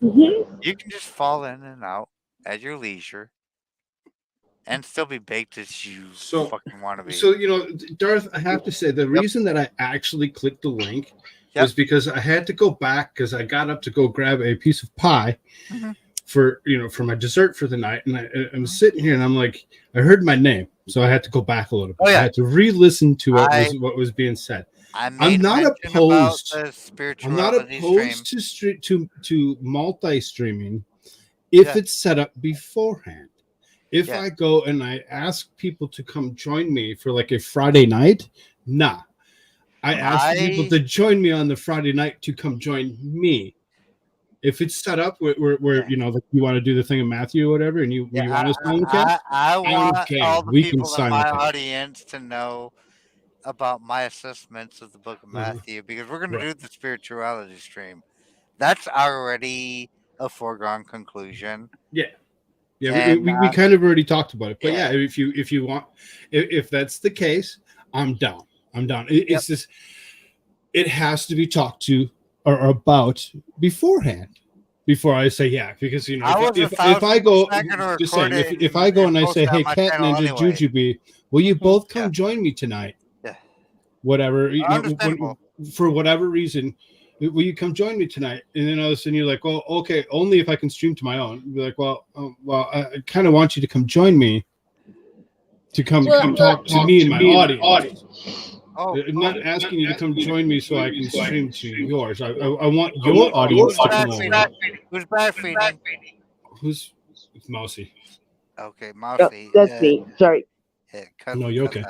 Mhm. You can just fall in and out at your leisure and still be baked as you So- fucking want to be. So, you know, Darth, I have to say, the reason that I actually clicked the link was because I had to go back because I got up to go grab a piece of pie Mhm. for my dessert for the night. And I'm sitting here and I'm like, I heard my name. So I had to go back a little bit. Oh, yeah. I had to re-listen to what was being said. I'm not opposed. I'm not spirituality opposed stream. to multi-streaming if Yeah. it's set up beforehand. If Yeah. I go and I ask people to come join me for like a Friday night, nah. I ask people to join me on the Friday night to come join me. If it's set up where you know, like you want to do the thing in Matthew or whatever, and you want to simulcast, I want okay, all the we can people in my simulcast. audience to know about my assessments of the book of Matthew because we're going to do the spirituality stream. That's already a foregone conclusion. Yeah, And, we kind of already talked about it, but yeah. if you want, if that's the case, I'm down. It's just, it has to be talked to or about beforehand before I say because you know if I go just saying if I go and I say, hey, Cat Ninja Jujubee, will you both come join me tonight? Yeah. Whatever, Understandable. For whatever reason, will you come join me tonight? And then all of a sudden you're like, well, okay, only if I can stream to my own. You're like, well, I kind of want you to come join me to come talk to me and my audience. I'm not asking you to come join me so I can stream to yours. I want your audience to come over. Who's backfeeding? Who's Mousy? Okay, Mousy. That's me. Sorry. Yeah, No, you're okay.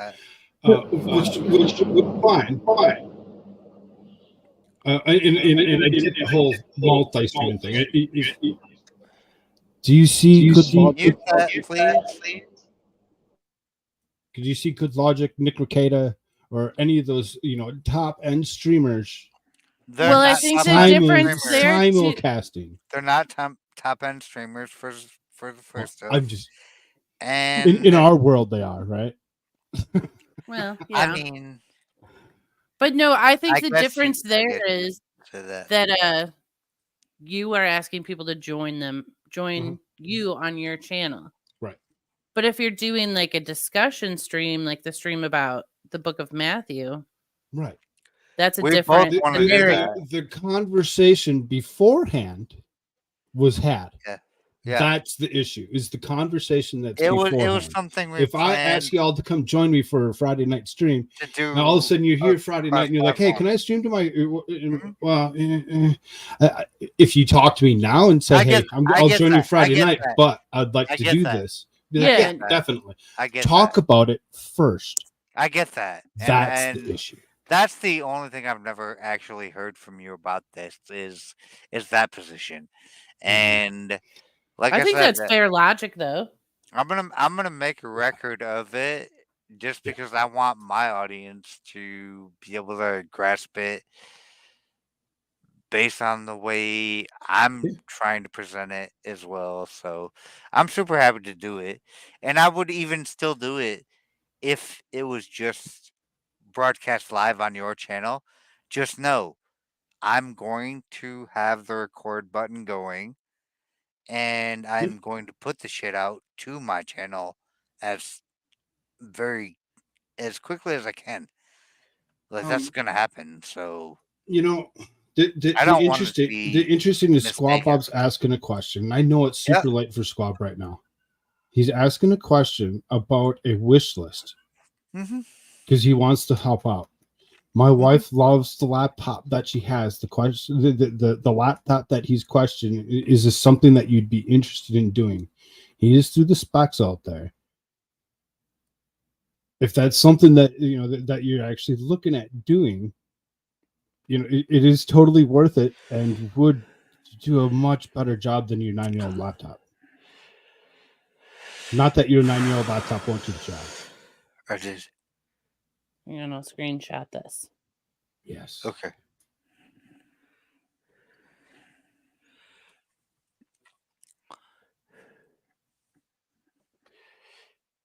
Which fine. And I did the whole multi-streaming thing. Do you see good logic? Please. Could you see Good Logic, Nick Ricada, or any of those, you know, top end streamers? Well, I think the difference there. Simulcasting. They're not top end streamers. For for the Well, first stuff. I'm just And in our world they are, right? Well, yeah. I mean, But no, I think I the guess difference I there guess is to that. that you are asking people to join you on your channel. Right. But if you're doing like a discussion stream, like the stream about the book of Matthew, Right. that's a We both different wanna do scenario. that. The conversation beforehand was had. Yeah. Yeah. That's the issue. Is the conversation that's It was beforehand. something we If I planned ask y'all to come join me for a Friday night stream, to do. and all of a sudden you're here Friday night and you're like, "Hey, cross-platform. can I stream to my?" Mhm. Well, if you talk to me now and I said, get- "Hey, I I'll get join you that. I Friday get night, that. but I'd like I to get do that. this," Yeah. definitely I get talk that. about it first. I get that. That's And the issue. that's the only thing I've never actually heard from you about this is that position. And like I I think said, that's fair logic, though. I'm gonna make a record of it just because I want my audience to be able to grasp it based on the way I'm trying to present it as well. So I'm super happy to do it. And I would even still do it if it was just broadcast live on your channel. Just know I'm going to have the record button going and I'm going to put the shit out to my channel as as quickly as I can. Like that's gonna happen. So You know, the I don't want it to interesting is Squab mistaken. Bob's asking a question. I know it's super late for Squab right now. He's asking a question about a wish list because he wants to help out. My wife loves the laptop that she has. The question, the laptop that he's questioning, is this something that you'd be interested in doing? He just threw the specs out there. If that's something that that you're actually looking at doing, it is totally worth it and would do a much better job than your 9-year-old laptop. Not that your 9-year-old laptop won't do the job. I did. You're gonna screenshot this. Yes. Okay.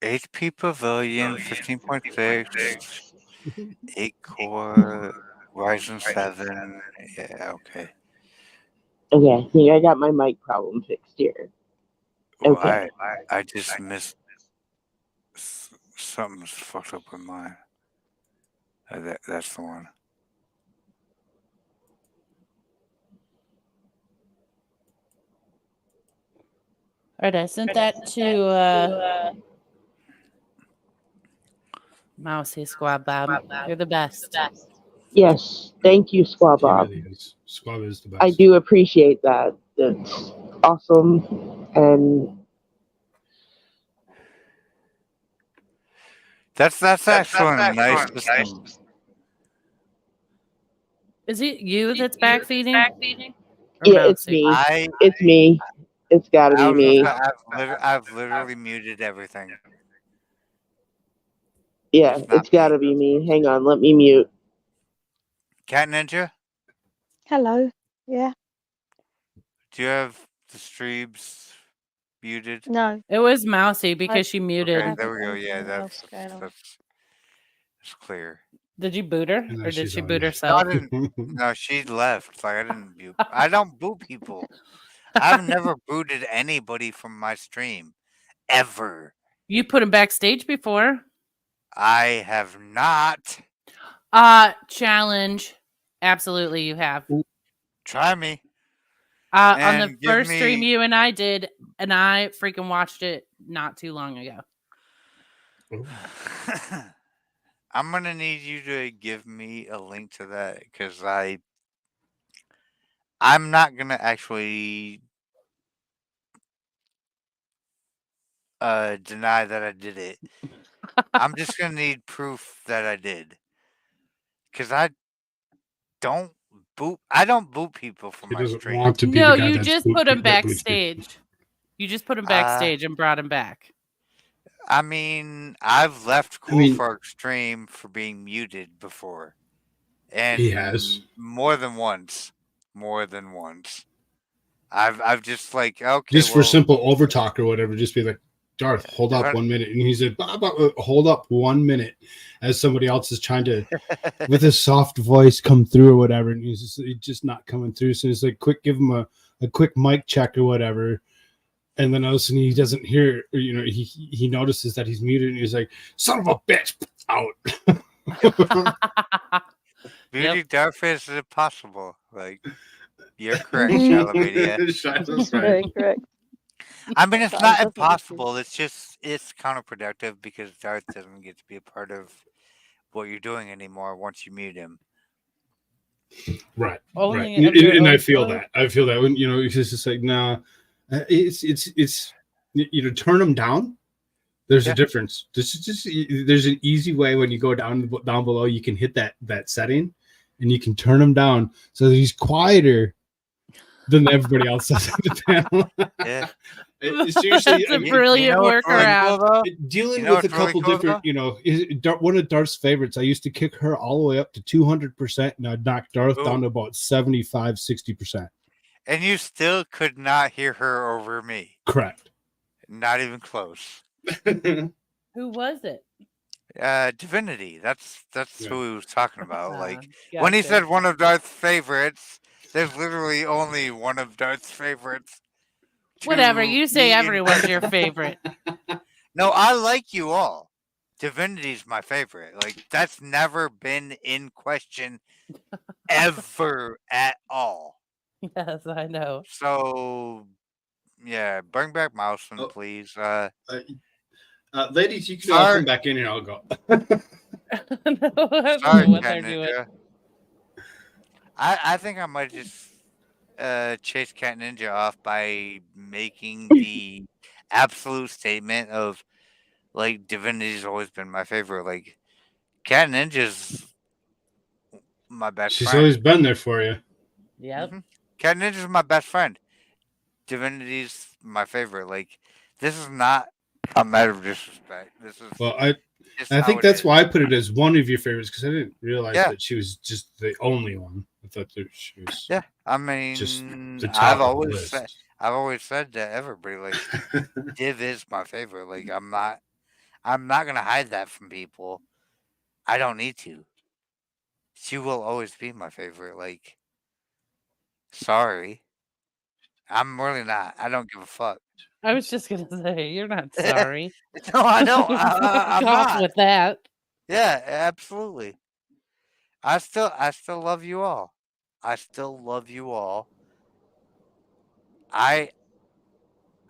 HP Pavilion 15.6, 8-core, Ryzen 7. Yeah, okay. Okay, I think I got my mic problem fixed here. Well, Okay. I just missed something's fucked up with mine. That's the one. All right, I sent that to Mousy Squad Bob. You're the best. Yes, thank you, Squab He Bob. really is. Squab is the best. I do appreciate that. It's awesome, and That's actually a nice system. Is it you that's backfeeding? Or yeah, it's Mousy? me. It's me. It's got to be me. I've literally muted everything. Yeah, it's got to be me. Hang on, let me mute. Cat Ninja, Hello. Yeah. do you have the streams muted? No. It was Mousy because she muted. Okay, there we go. Yeah, anything that's else going on. clear. Did you boot her, And or then did she's she on. boot No, herself? no, she left. Like I didn't boot. I don't boot people. I've never booted anybody from my stream, ever. You put him backstage before. I have not. Challenge. Absolutely, you have. Try me. On the And give first stream me- you and I did, and I freaking watched it not too long ago. I'm gonna need you to give me a link to that because I'm not gonna actually deny that I did it. I'm just gonna need proof that I did because I don't boot people from He my doesn't stream. want to be No, the guy you that's just boot- put him that boots people. backstage. You just put him backstage and brought him back. I mean, I've left Cool Frog stream for being muted before, and He has. more than once. More than once. I've just like, okay, Just for well, simple overtalk or whatever, just be like, Darth, hold up Darth- 1 minute. And he's like, hold up 1 minute, as somebody else is trying to, with a soft voice, come through or whatever. And he's just not coming through. So he's like, quick, give him a quick mic check or whatever. And then all of a sudden he doesn't hear, or, you know, he notices that he's muted and he's like, son of a bitch, out. Beauty Yep. Darth is impossible. Like, you're correct, Shalamedia. Shiloh's right. Very correct. I mean, it's That not doesn't impossible. It's just it's counterproductive because Darth doesn't get to be a part of what you're doing anymore once you mute him. Right. Only Right. of your And I own feel choice. that. I feel that when, you know, it's just like, nah, it's, you know, turn them down. There's Yeah. a difference. This is just, there's an easy way when you go down below, you can hit that setting and you can turn him down so that he's quieter than everybody else on the panel. Yeah. Seriously, That's I a mean, brilliant what's really workaround. cool, though? dealing You know with a what's really couple cool, different, you know, one of Darth's favorites. I used to kick her all the way up to 200%, and I'd knock Darth down Ooh. to about 75, 60%. And you still could not hear her over me. Correct. Not even close. Who was it? Divinity. That's Yeah. who he was talking about. Like Ah, when he gotcha. said one of Darth's favorites, there's literally only one of Darth's favorites. Whatever, to you say me in everyone's your question. favorite. No, I like you all. Divinity's my favorite. Like that's never been in question ever at all. Yes, I know. So yeah, bring back Mouseman, Oh. please. Ladies, you can all Sorry, come back in and I'll go. No, I don't sorry, know what Cat they're doing. Ninja. I think I might just chase Cat Ninja off by making the absolute statement of like Divinity's always been my favorite. Like Cat Ninja's my best She's friend. always been there for you. Yep. Cat Ninja's my best friend. Divinity's my favorite. Like this is not a matter of disrespect. This is Well, I just I how think it that's is. why I put it as one of your favorites, because I didn't realize Yeah. that she was just the only one. I thought that she was Yeah, I just mean, the top of the I've always list. said to everybody like Div is my favorite. Like I'm not gonna hide that from people. I don't need to. She will always be my favorite. Like, sorry, I'm really not. I don't give a fuck. I was just gonna say, you're not sorry. No, I don't. Fuck I'm off not. with that. Yeah, absolutely. I still love you all. I still love you all. I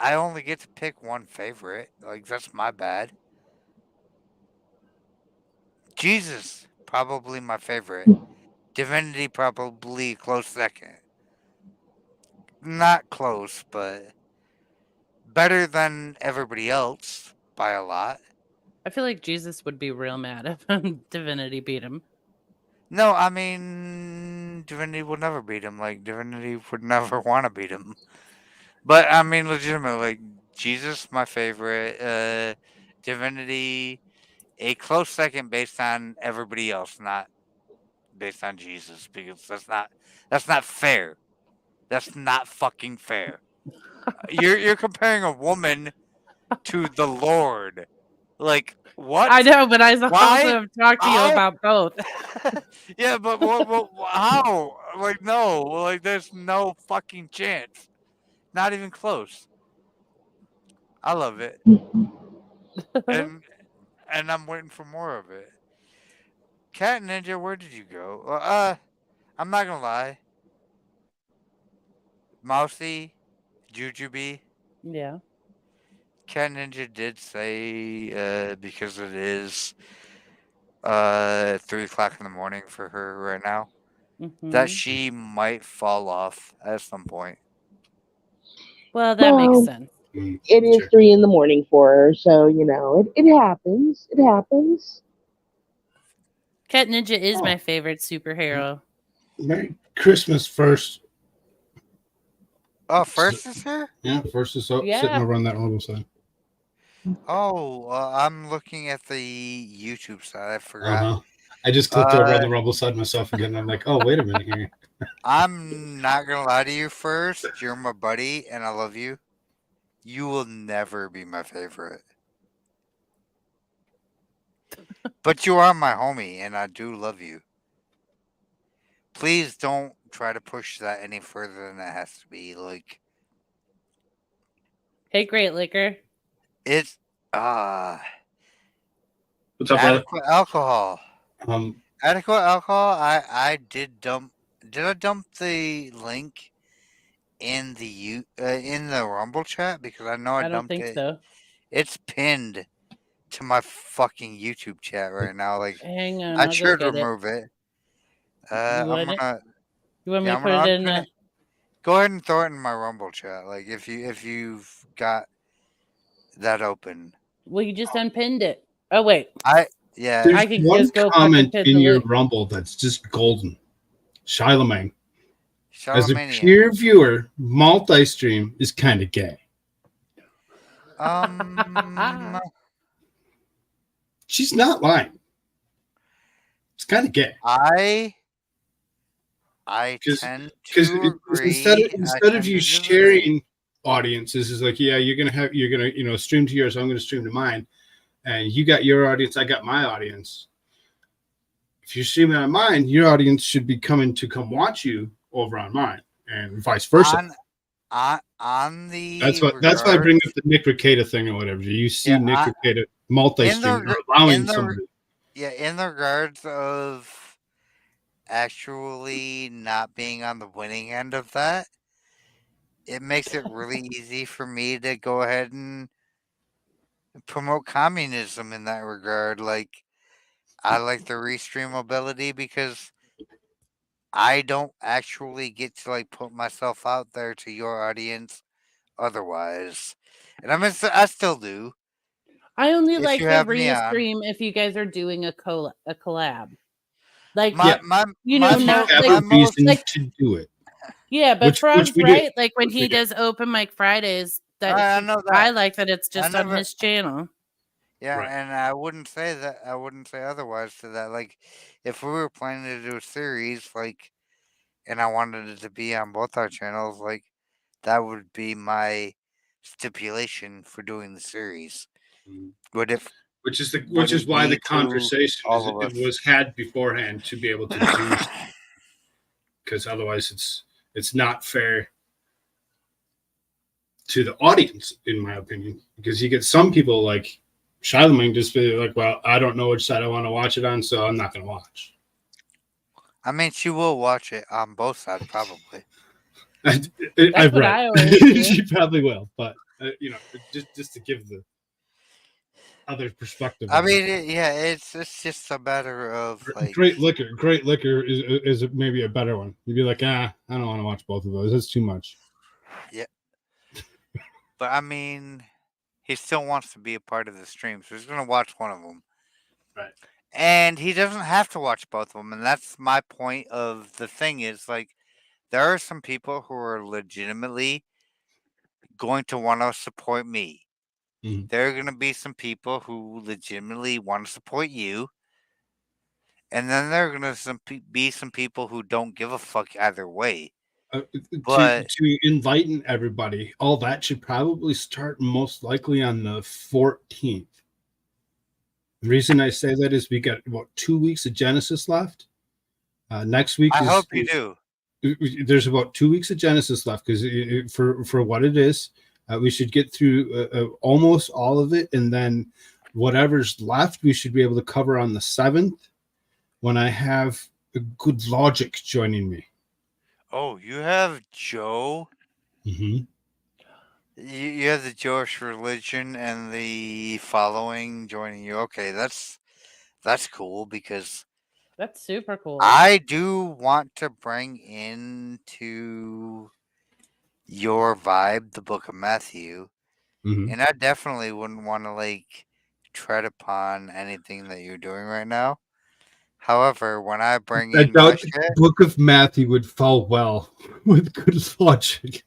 only get to pick one favorite. Like that's my bad. Jesus, probably my favorite. Divinity, probably close second. Not close, but better than everybody else by a lot. I feel like Jesus would be real mad if Divinity beat him. No, I mean Divinity would never beat him. Like Divinity would never want to beat him. But I mean, legitimately, like Jesus, my favorite. Divinity, a close second based on everybody else, not based on Jesus, because that's not fair. That's not fucking fair. You're comparing a woman to the Lord. Like what? I know, but I also Why? have talked to you How? about both. Yeah, but how? Like no, like there's no fucking chance. Not even close. I love it, and I'm waiting for more of it. Cat Ninja, where did you go? I'm not gonna lie. Mousy, Jujubee, Yeah. Cat Ninja did say because it is 3 o'clock in the morning for her right now that Mhm. she might fall off at some point. Well, that makes Well, sense. it is Sure. 3 in the morning for her, so you know it happens. It happens. Cat Ninja is Oh. my favorite superhero. Merry Christmas first. Oh, first is here? Yeah, first is up, sitting Yeah. over on that little side. Oh, I'm looking at the YouTube side. I forgot. Uh-huh. I just clicked over on the Rumble side myself again. I'm like, oh, wait a minute here. I'm not gonna lie to you. First, you're my buddy, and I love you. You will never be my favorite, but you are my homie, and I do love you. Please don't try to push that any further than it has to be. Like Hey, Great Liquor. it's What's up, brother? adequate alcohol. Um, Adequate alcohol. I did dump. Did I dump the link in the Rumble chat? Because I know I I don't dumped think it. so. It's pinned to my fucking YouTube chat right now. Like Hang on, I I'll go should get it. remove it. You I'm want it? gonna. You want me Yeah, to I'm put gonna it in? unpin it. Go ahead and throw it in my Rumble chat. Like if you've got that open. Well, you just unpinned it. Oh wait, Yeah. there's I could one just go comment fucking pin in the your link. Rumble that's just golden. Charlemagne, as a Charlemagne. pure viewer, multi-stream is kind of gay. She's not lying. It's kind of gay. I Because tend to agree. instead of you sharing audiences, is like, yeah, you're gonna stream to yours, I'm gonna stream to mine, and you got your audience, I got my audience. If you're streaming on mine, your audience should be coming to come watch you over on mine, and vice versa. On the That's why I bring up the Nick Ricada thing or whatever. You see Nick Ricada multi-stream allowing somebody. Yeah, in the regards of actually not being on the winning end of that, it makes it really easy for me to go ahead and promote communism in that regard. Like, I like the restream ability because I don't actually get to like put myself out there to your audience otherwise. And I still do. I only If like you the have me on. restream if you guys are doing a collab. Like My not have like a reason like to do it. yeah, but Which Frog's we do. right. Like when Which we he do. does open mic Fridays, that I know that. I like that it's just on never- his channel. Yeah, Right. and I wouldn't say that. I wouldn't say otherwise to that. Like, if we were planning to do a series, like, and I wanted it to be on both our channels, like, that would be my stipulation for doing the series. But if Which is it why be the to conversation all of us? was had beforehand to be able to do, because otherwise it's not fair to the audience, in my opinion. Because you get some people like Charlemagne just be like, well, I don't know which side I want to watch it on, so I'm not going to watch. I mean, she will watch it on both sides, probably. That's what I always do. She probably will, but just to give the other perspective. I mean, it's just a matter of like Great Liquor. Great Liquor is maybe a better one. You'd be like, I don't want to watch both of those. That's too much. Yeah. But I mean, he still wants to be a part of the stream, so he's going to watch one of them. Right. And he doesn't have to watch both of them. And that's my point of the thing is like, there are some people who are legitimately going to want to support me. Mm-hmm. There are going to be some people who legitimately want to support you. And then there are going to be some people who don't give a fuck either way. But to enlighten everybody, all that should probably start most likely on the 14th. The reason I say that is we got about 2 weeks of Genesis left. Next week, I hope you do. There's about 2 weeks of Genesis left because for what it is, we should get through almost all of it, and then whatever's left, we should be able to cover on the 7th when I have a good logic joining me. Oh, you have Joe? Mm-hmm. You have the Jewish religion and the following joining you. Okay, that's cool because that's super cool. I do want to bring into your vibe the Book of Matthew, and I definitely wouldn't want to like tread upon anything that you're doing right now. However, when I bring in my shit, Book of Matthew would fall well with good logic.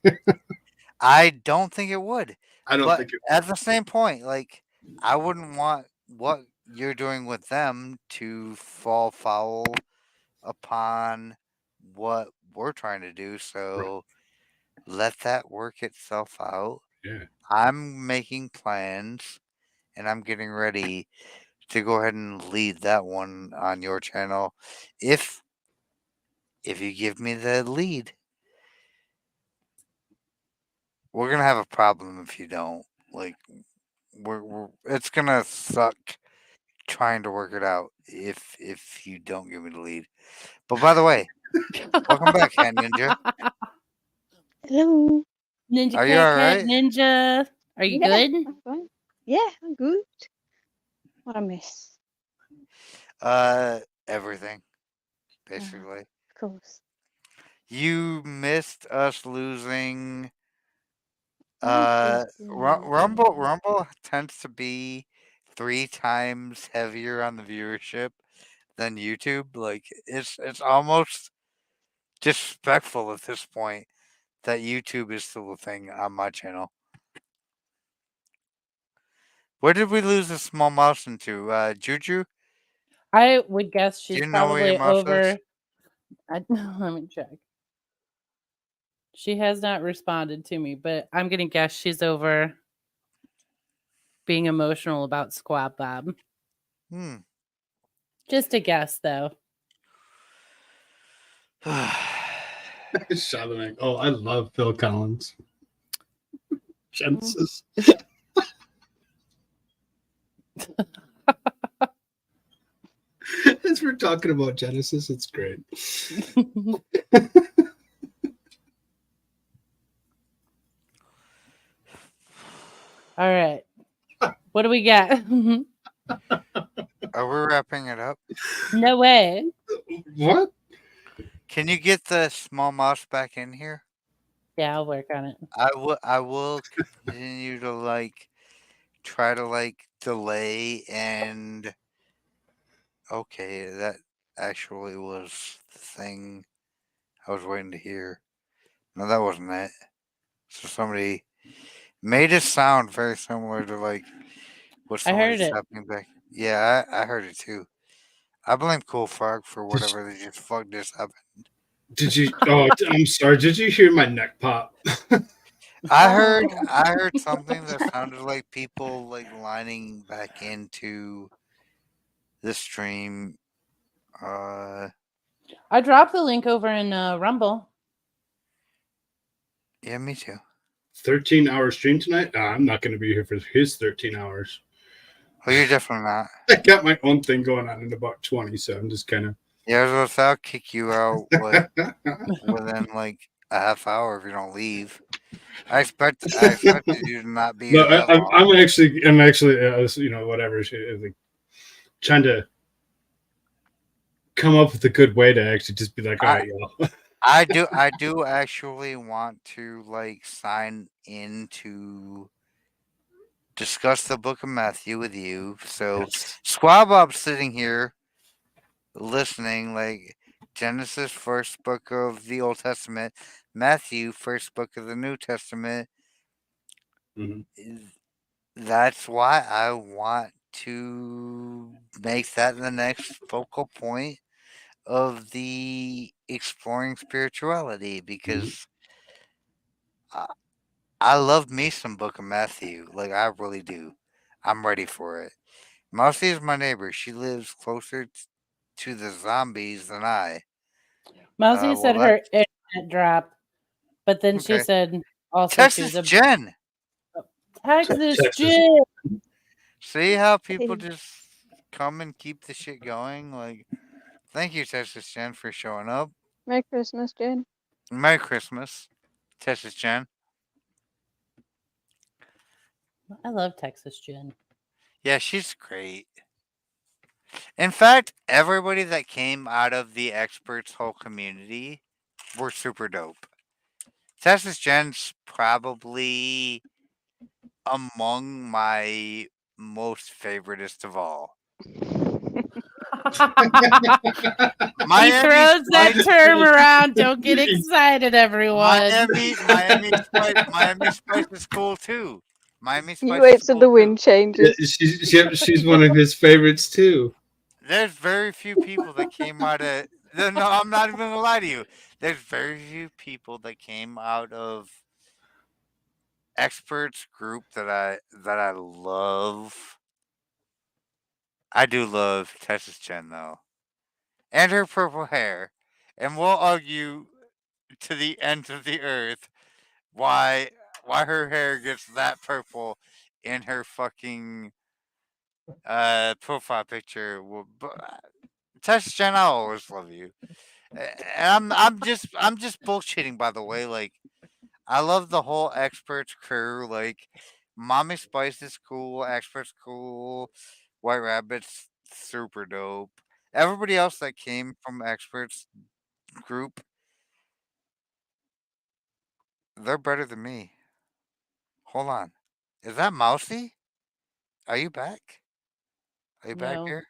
I don't think it would. I don't think it would. At the same point, like I wouldn't want what you're doing with them to fall foul upon what we're trying to do. Right. So let that work itself out. Yeah. I'm making plans and I'm getting ready to go ahead and lead that one on your channel. If you give me the lead, we're gonna have a problem if you don't. Like we're it's gonna suck trying to work it out if you don't give me the lead. But by the way, welcome back, Cat Ninja. Hello. Ninja Are you Cat all Cat right? Ninja. Are you Yeah, good? I'm fine. Yeah, I'm good. What I miss? Everything Of basically. course. You missed us losing. I did. Rumble tends to be 3 times heavier on the viewership than YouTube. Like it's almost disrespectful at this point that YouTube is still a thing on my channel. Where did we lose the small mouse into? Juju? I would guess Do she's you know where your probably mouse is? over. Let me check. She has not responded to me, but I'm gonna guess she's over being emotional about Squab Bob. Hmm. Just a guess, though. Charlemagne. Oh, I love Phil Collins. Genesis. As we're talking about Genesis, it's great. All right. What do we got? Are we wrapping it up? No way. What? Can you get the small mouse back in here? Yeah, I'll work on it. I will continue to try to delay and okay, that actually was the thing I was waiting to hear. No, that wasn't it. So somebody made it sound very similar to what I heard somebody's it. happening back. Yeah, I heard it too. I blame Cool Frog for Did, whatever they just fucked this up. did you? Oh, I'm sorry. Did you hear my neck pop? Oh. I heard something that sounded like people lining back into the stream. I dropped the link over in Rumble. Yeah, me too. 13-hour stream tonight? Nah, I'm not going to be here for his 13 hours. Well, you're definitely not. I got my own thing going on in about 20, so I'm just kind of. Yeah, I'll kick you out within a half hour if you don't leave. I expected you to not be No, here that long. I'm actually, whatever. Like, trying to come up with a good way to actually just be like, all right, y'all. I do actually want to sign in to discuss the book of Matthew with you. So Yes. Squab Bob's sitting here listening, Genesis, first book of the Old Testament, Matthew, first book of the New Testament. Mm-hmm. That's why I want to make that the next focal point of the exploring spirituality because I love me some Book of Matthew. I really do. I'm ready for it. Mousy is my neighbor. She lives closer to the zombies than I. Mousy said Well, her internet dropped, but then she okay. said also she was Texas a Jen. Texas Texas. Jen. See how people just come and keep the shit going? Thank you, Texas Jen, for showing up. Merry Christmas, Jen. Merry Christmas, Texas Jen. I love Texas Jen. Yeah, she's great. In fact, everybody that came out of the experts whole community were super dope. Texas Jen's probably among my most favoritist of all. He throws that term around. Don't get excited, everyone. Miami Spice is cool too. Miami You Spice wait is till cool the too. wind changes. She's one of his favorites too. There's very few people that came out of. No, I'm not even gonna lie to you. There's very few people that came out of experts group that I love. I do love Texas Jen though, and her purple hair, and we'll argue to the end of the earth why her hair gets that purple in her fucking profile picture. Well, Texas Jen, I'll always love you. And I'm just bullshitting, by the way. Like, I love the whole experts crew. Like, Mommy Spice is cool, experts cool, White Rabbit's super dope. Everybody else that came from experts group, they're better than me. Hold on, is that Mousy? Are you back? Are you back No. here?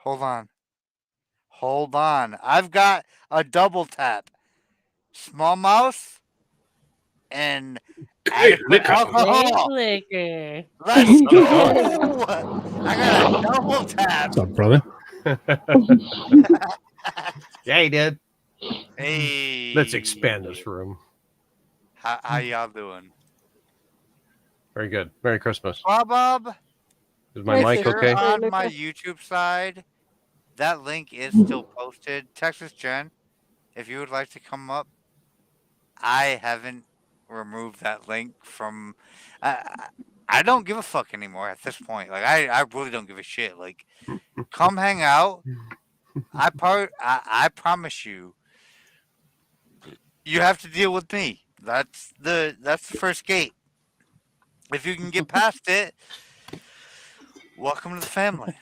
Hold on, hold on. I've got a double tap. Small mouse and Great adequate liquor. Great alcohol. liquor. Let's Let's go. go! I got a double tap. What's up, brother? Yeah, he did. Hey, Let's expand this room. How y'all doing? Very good. Merry Christmas. Bob, Is my Merry mic if you're okay? Christmas. on my YouTube side, that link is still posted. Texas Jen, if you would like to come up, I haven't removed that link from. I I don't give a fuck anymore at this point. Like, I really don't give a shit. Like, come hang out. I promise you, you have to deal with me. That's the first gate. If you can get past it, welcome to the family.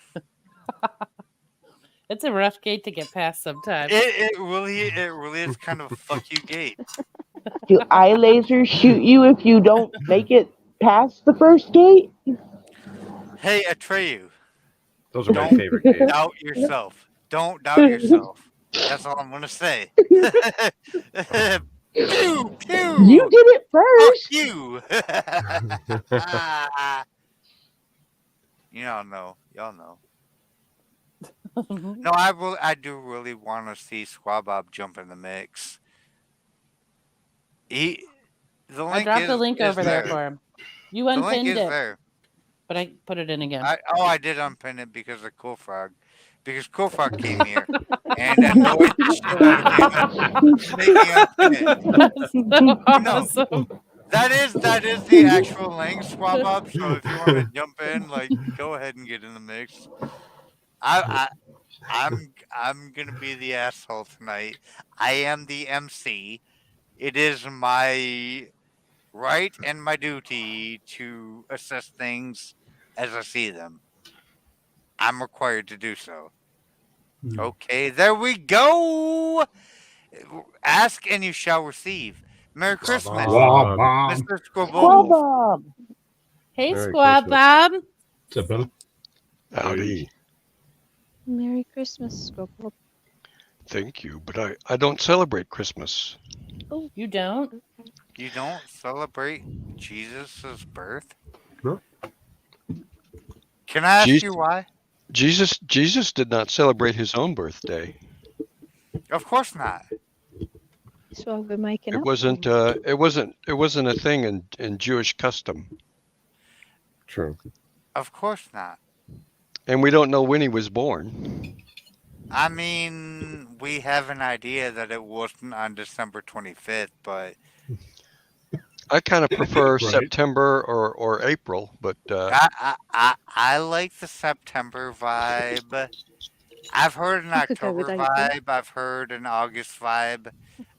It's a rough gate to get past sometimes. It really is kind of a fuck you gate. Do eye lasers shoot you if you don't make it past the first gate? Hey, Atreyu, Those are my don't favorite games. doubt yourself. Don't doubt yourself. That's all I'm gonna say. Pew You pew. did it Fuck first. you. Y'all know. Y'all know. No, I do really want to see Squabob jump in the mix. The I link dropped a link is over there there. for him. You The link unpinned is it, there. but I put it in again. I did unpin it because of Cool Frog. Because Cool Frog came here and annoyed the shit out of me to make me unpin it. That's so No, awesome. that is the actual link, Squabob. So if you want to jump in, like, go ahead and get in the mix. I'm gonna be the asshole tonight. I am the MC. It is my right and my duty to assess things as I see them. I'm required to do so. Okay, there we go. Ask and you shall receive. Merry Christmas, Wow, Bob. Bob. Mr. Squaw Squabble. Bob. Hey, Merry Squad Christmas. Bob. What's up, brother? Howdy. Merry Christmas, Squabble. Thank you, but I don't celebrate Christmas. Oh, You don't? You don't celebrate Jesus' birth? No. Can I ask Jesus, you why? Jesus did not celebrate his own birthday. Of course not. that's why we're making It up. wasn't. then. It wasn't a thing in Jewish custom, True. Of course not. and we don't know when he was born. I mean, we have an idea that it wasn't on December 25th, but I kind of prefer Right. September or April, but I like the September vibe. I've heard an I could go October with April. vibe. I've heard an August vibe.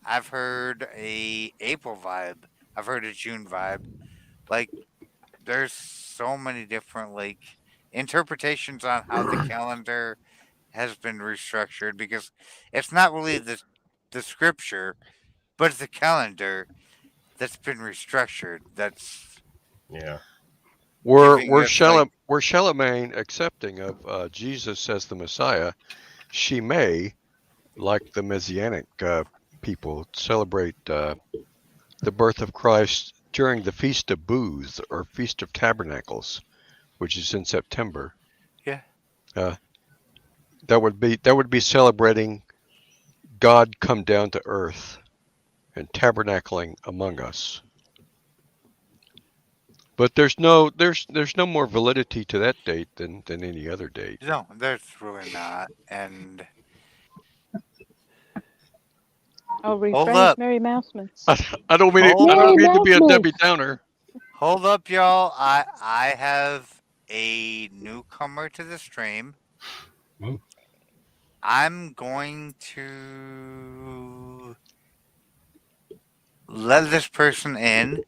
I've heard a April vibe. I've heard a June vibe. Like, there's so many different like interpretations on how the calendar has been restructured because it's not really the scripture, but it's the calendar that's been restructured. That's Yeah. were giving us like were Charlemagne accepting of Jesus as the Messiah, she may, like the Messianic people, celebrate the birth of Christ during the Feast of Booths or Feast of Tabernacles, which is in September. Yeah. That would be celebrating God come down to earth and tabernacling among us. But there's no more validity to that date than any other date. No, there's really not. And I'll hold rephrase up. Merry Mousemans. I don't mean Hold I don't Merry mean to be a Debbie Mousemans. Downer. Hold up, y'all. I have a newcomer to the stream. Oh. I'm going to let this person in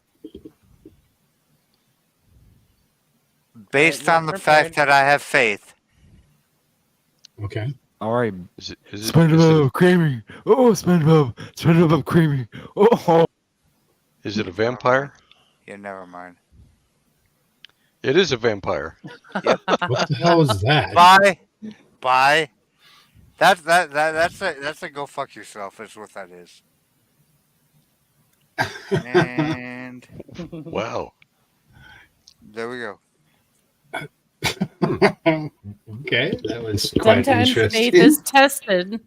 based we're on the prepared. fact that I have faith. Okay. All right. Is it SpongeBob creamy. Oh, SpongeBob creamy. Oh. is it a Never mind. vampire? Yeah, never mind. It is a vampire. Yep. What the hell is that? Bye. That's a go fuck yourself is what that is. And Wow. there we go. Okay, that was quite Sometimes interesting. faith is tested.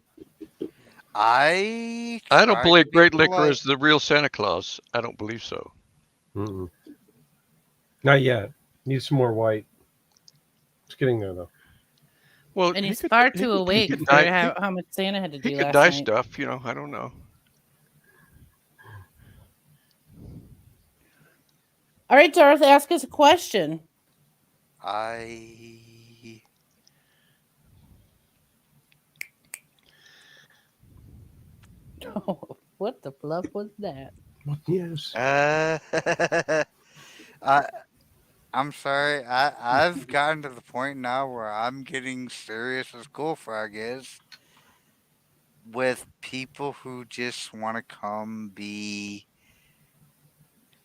I don't try to believe be Great Liquor polite. is the real Santa Claus. I don't believe so. Mm-mm. Not yet. Need some more white. It's getting there though. Well, And he he's could- far he too could- he awake could for dye- how much Santa had to do He could last dye night. stuff, I don't know. All right, Darth, ask us a question. Oh, what the fluff was that? Yes. I'm sorry. I've gotten to the point now where I'm getting serious as cool frog is with people who just want to come be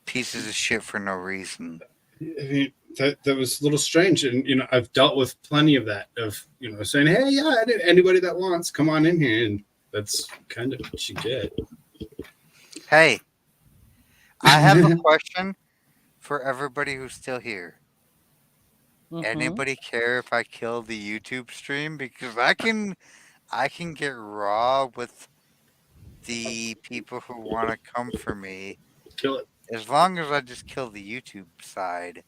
pieces of shit for no reason. I mean, that was a little strange, and I've dealt with plenty of that. Of saying, "Hey, yeah, anybody that wants, come on in here," and that's kind of what you get. Hey, I have a question for everybody who's still here. Mhm. Anybody care if I kill the YouTube stream? Because I can get raw with the people who want to come for me. Kill it. As long as I just kill the YouTube side.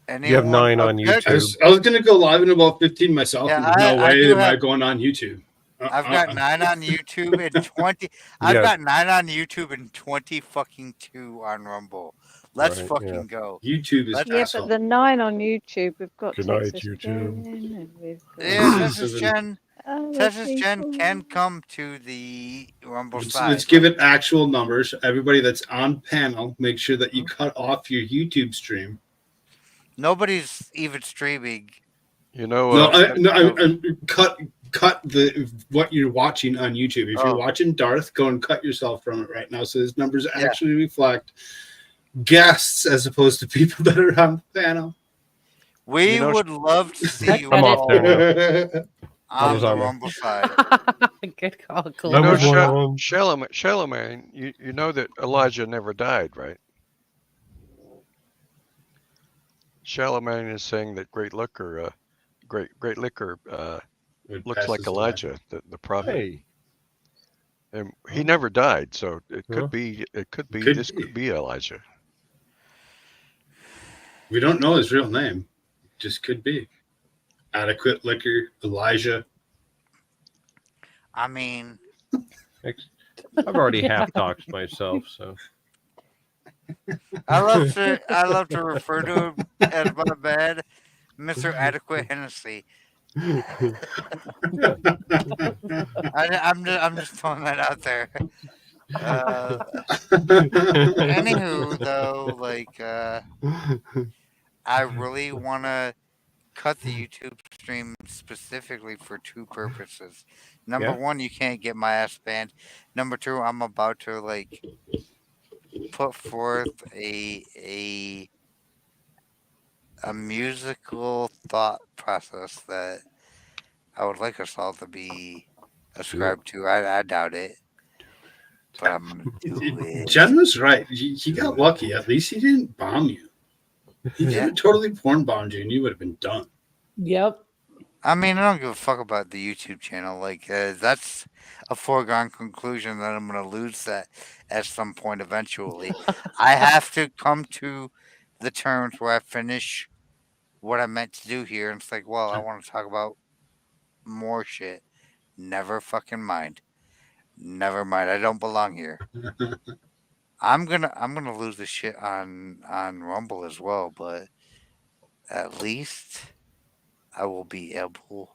You have 9 on object? YouTube. I was gonna go live in about 15 myself, Yeah, and there's no I way do am I have. going on YouTube. I've got 9 on YouTube and 20. I've Yeah. got 9 on YouTube and 20 fucking 2 on Rumble. Let's Right, fucking yeah. go. YouTube is Yeah, asshole. but the 9 on YouTube, we've got Good night, Texas YouTube. Jen, and we've got Yeah, So Texas then- Jen. other Texas Jen people. can come to the Rumble side. Let's give it actual numbers. Everybody that's on panel, make sure that you cut off your YouTube stream. Nobody's even streaming. Cut the what you're watching on YouTube. If you're watching Darth, go and cut yourself from it right now, so his numbers actually reflect guests as opposed to people that are on the panel. We would love to see you I'm off all there now. on the on there. Rumble side. Good call, cool. Charlemagne, you know that Elijah never died, right? Charlemagne is saying that Great Liquor looks like Elijah, the prophet. Hey. And he never died, so it could Huh? be Could be Elijah. We don't know his real name. Just could be. Adequate Liquor, Elijah. I mean, I've already half doxed myself, so I love to refer to him as my bad, Mr. Adequate Hennessy. I'm just throwing that out there. Anywho, though, I really want to cut the YouTube stream specifically for 2 purposes. Number 1, you can't get my ass banned. Number 2, I'm about to put forth a musical thought process that I would like us all to be ascribed to. I doubt it. but I'm gonna do it. Jen was right. He got lucky. At least he didn't bomb you. He could Yeah. have totally porn bombed you, and you would have been done. Yep. I mean, I don't give a fuck about the YouTube channel. Like, that's a foregone conclusion that I'm gonna lose that at some point eventually. I have to come to the terms where I finish what I meant to do here, and it's like, well, I want to talk about more shit. Never fucking mind. Never mind. I don't belong here. I'm gonna lose the shit on Rumble as well, but at least I will be able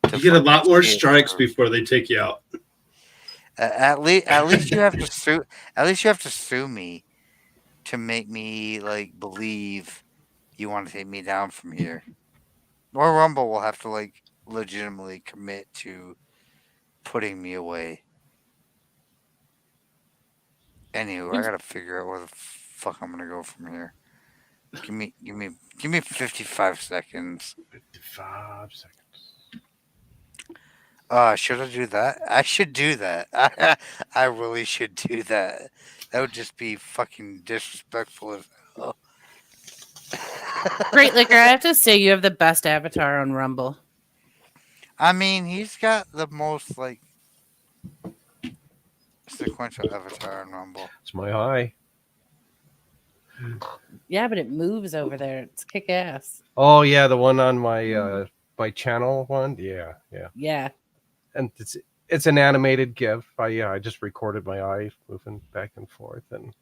to You get a fucking lot more see it strikes through. before they take you out. At least you have to sue. At least you have to sue me to make me like believe you want to take me down from here. Or Rumble will have to like legitimately commit to putting me away. Anywho, I gotta figure out where the fuck I'm gonna go from here. Give me 55 seconds. 55 seconds. Should I do that? I should do that. I really should do that. That would just be fucking disrespectful as hell. Great Liquor, I have to say you have the best avatar on Rumble. I mean, he's got the most like sequential avatar on Rumble. It's my eye. Yeah, but it moves over there. It's kick ass. Oh yeah, the one on my my channel one. Yeah, yeah. Yeah. And it's an animated GIF. I just recorded my eye moving back and forth, and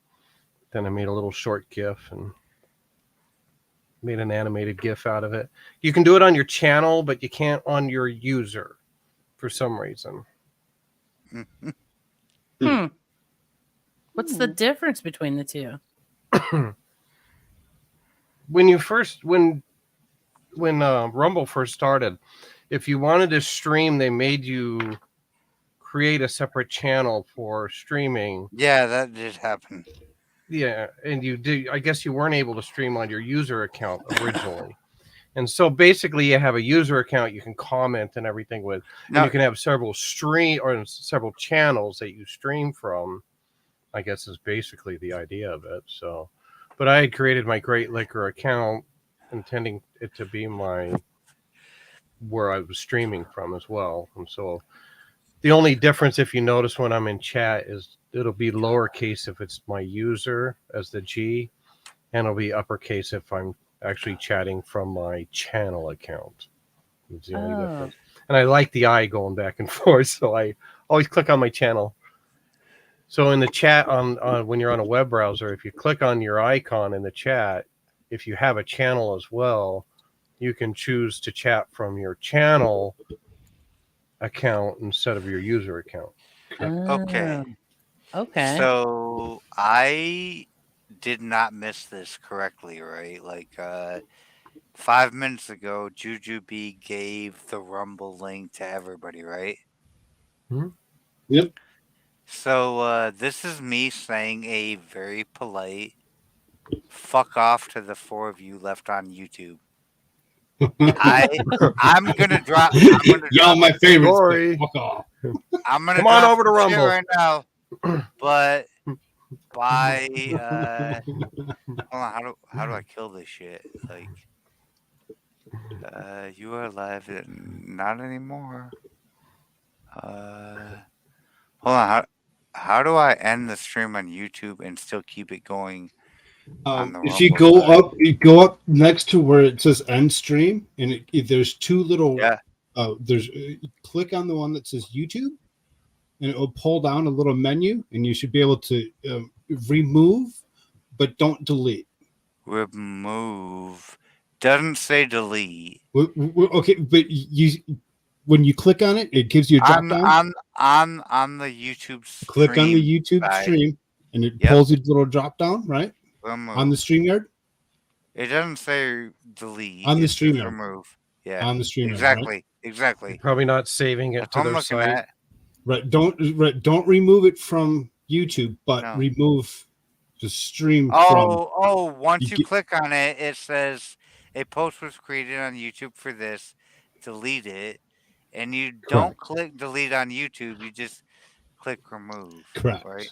then I made a little short GIF and made an animated GIF out of it. You can do it on your channel, but you can't on your user for some reason. What's the difference between the two? when Rumble first started, if you wanted to stream, they made you create a separate channel for streaming. Yeah, that did happen. Yeah, and you did. I guess you weren't able to stream on your user account originally. And so basically you have a user account you can comment and everything with, and you can have several channels that you stream from, I guess is basically the idea of it. So, but I had created my Great Liquor account intending it to be where I was streaming from as well. And so the only difference, if you notice when I'm in chat, is it'll be lowercase if it's my user as the G, and it'll be uppercase if I'm actually chatting from my channel account. It's the only difference. And I like the eye going back and forth, so I always click on my channel. So in the chat on when you're on a web browser, if you click on your icon in the chat, if you have a channel as well, you can choose to chat from your channel account instead of your user account. Okay. Okay. So I did not miss this correctly, right? Like 5 minutes ago, Juju B gave the Rumble link to everybody, right? Yep. So this is me saying a very polite fuck off to the 4 of you left on YouTube. I'm gonna drop. Y'all, my favorite. Sorry. Fuck off. I'm gonna Come on drop over to some shit Rumble right now. But by hold on, how do I kill this shit? Like you are alive, not anymore. Hold on, how do I end the stream on YouTube and still keep it going? If you go up next to where it says end stream, and there's two little. Click on the one that says YouTube, and it will pull down a little menu, and you should be able to remove, but don't delete. Remove doesn't say delete. Okay, but when you click on it, it gives you a drop down. On the YouTube stream. Click on the YouTube stream, and it pulls a little drop down, right? Remove. On the StreamYard. It doesn't say delete. On the it says StreamYard. remove. Yeah. On the StreamYard. Exactly. Right? Exactly. You're probably not saving it That's to what I'm their looking site. at. Right. Don't remove it from YouTube, but remove the stream from. Once you click on it, it says a post was created on YouTube for this. Delete it, and you don't click delete on YouTube. You just click remove. Correct. Right.